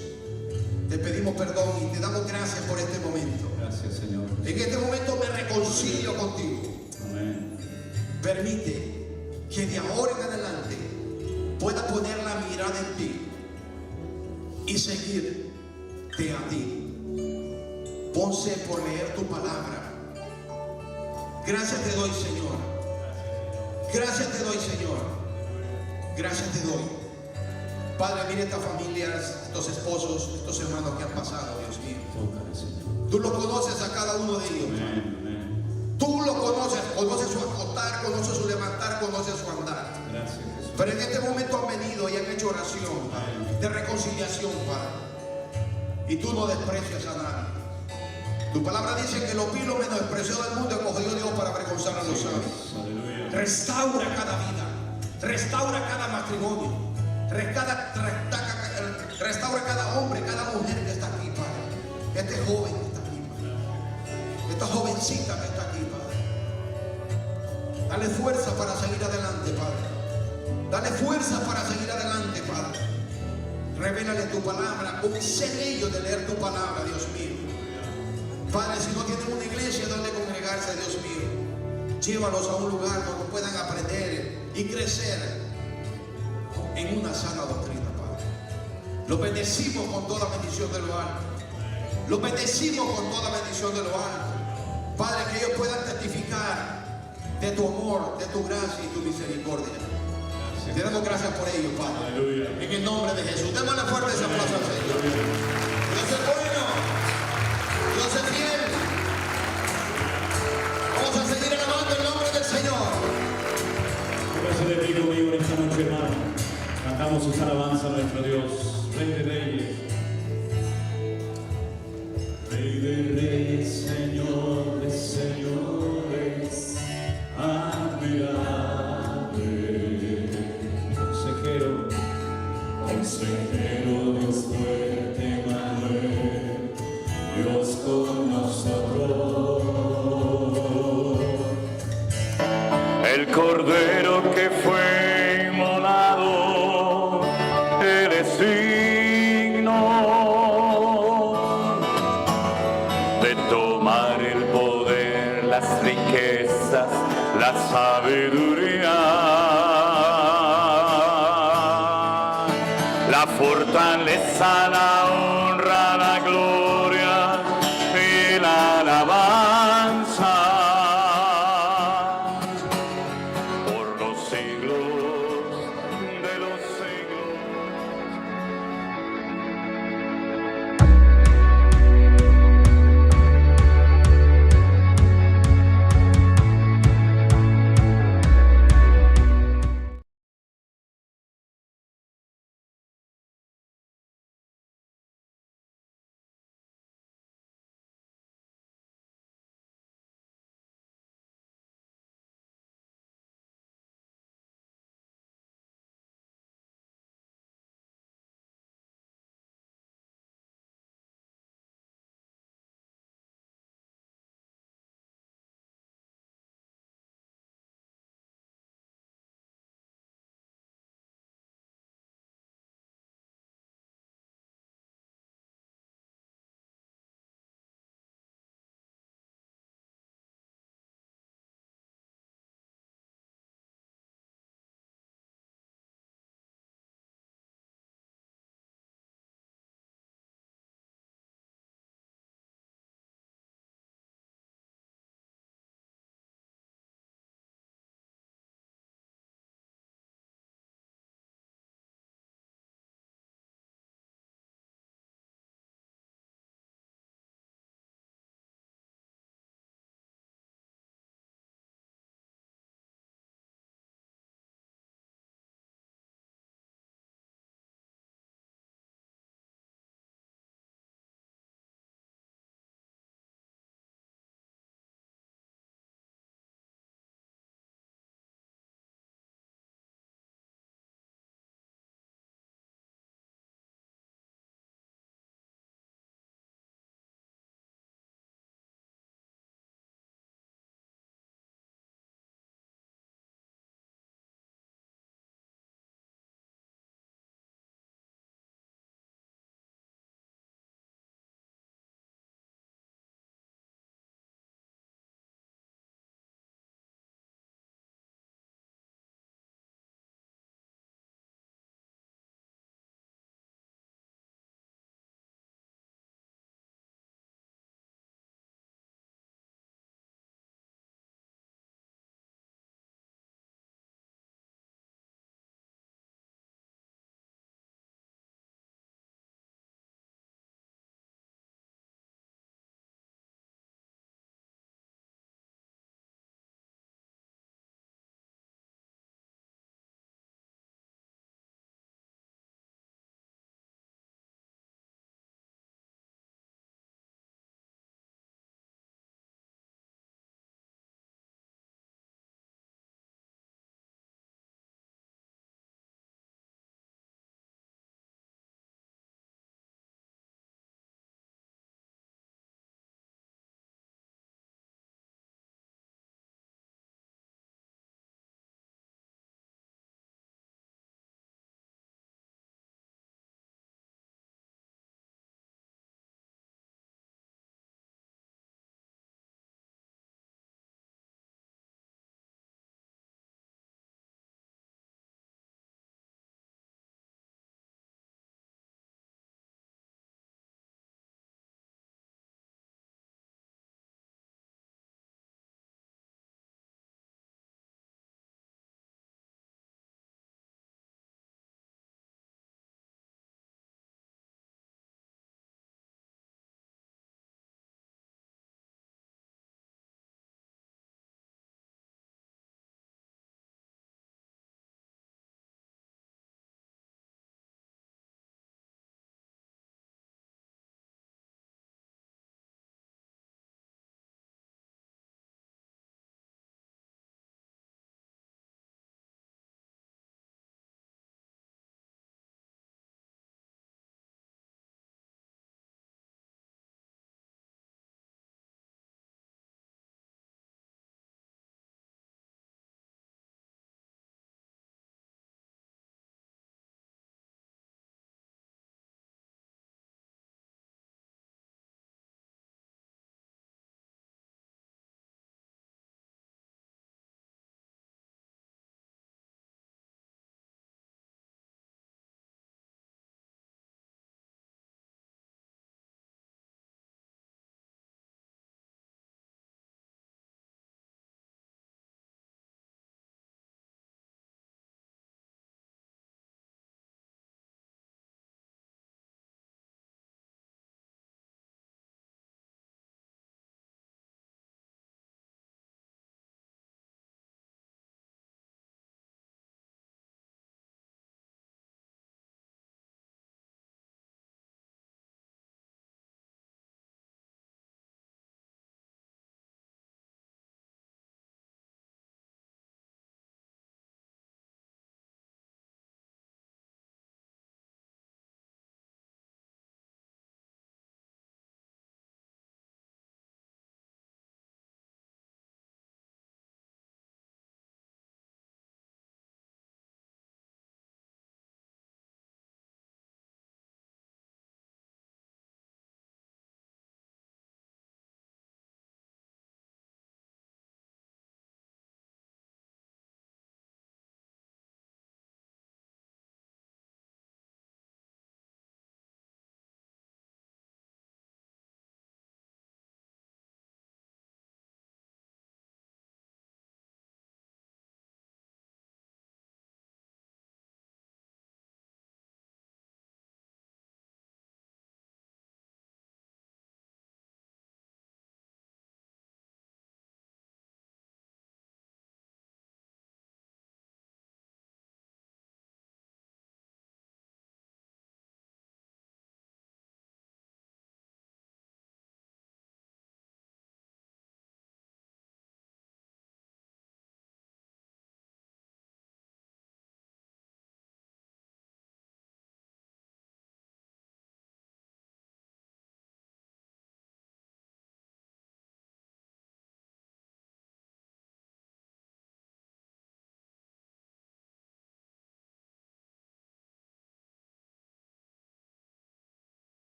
te pedimos perdón y te damos gracias por este momento. Gracias, Señor. En este momento me reconcilio contigo. Amén. Permite que de ahora en adelante pueda poner la mirada en ti y seguirte a ti. Ponce por leer tu palabra. Gracias te doy, Señor. Gracias te doy, Señor. Gracias te doy. Padre, mira estas familias, estos esposos, estos hermanos que han pasado, Dios mío. Tócale, Señor. Tú los conoces a cada uno de ellos. Amén, amén. Tú lo conoces, conoces su acostar, conoces su levantar, conoces su andar. Gracias, Jesús. Pero en este momento han venido y han hecho oración, Padre, de reconciliación, Padre. Y tú no desprecias a nadie. Tu palabra dice que lo vil, lo menospreció del mundo escogió Dios para avergonzar a los sabios. Aleluya. Restaura cada vida, restaura cada matrimonio, restaura cada hombre, cada mujer que está aquí, Padre. Este joven que está aquí, Padre. Esta jovencita que está aquí, Padre. Dale fuerza para seguir adelante, Padre. Dale fuerza para seguir adelante, Padre. Revélale tu palabra, sé ellos de leer tu palabra, Dios mío. Padre, si no tienen una iglesia donde congregarse, Dios mío, llévalos a un lugar donde puedan aprender y crecer en una sana doctrina, Padre. Los bendecimos con toda bendición de lo alto. Los bendecimos con toda bendición de lo alto. Padre, que ellos puedan testificar de tu amor, de tu gracia y tu misericordia. Te damos gracias por ello, Padre. Aleluya. En el nombre de Jesús. Démosle fuerte ese aplauso al Señor. Dios es bueno. Dios es fiel. Vamos a seguir alabando el nombre del Señor. Gracias de ti conmigo en esta noche, hermano. Cantamos esta alabanza a nuestro Dios, Rey de Reyes. Rey de Reyes, Señor de señores, admirable. Consejero, Dios fuerte, Manuel, Dios con nosotros. El cordero que fue inmolado, eres signo de tomar el poder, las riquezas, la sabiduría. La fortaleza, la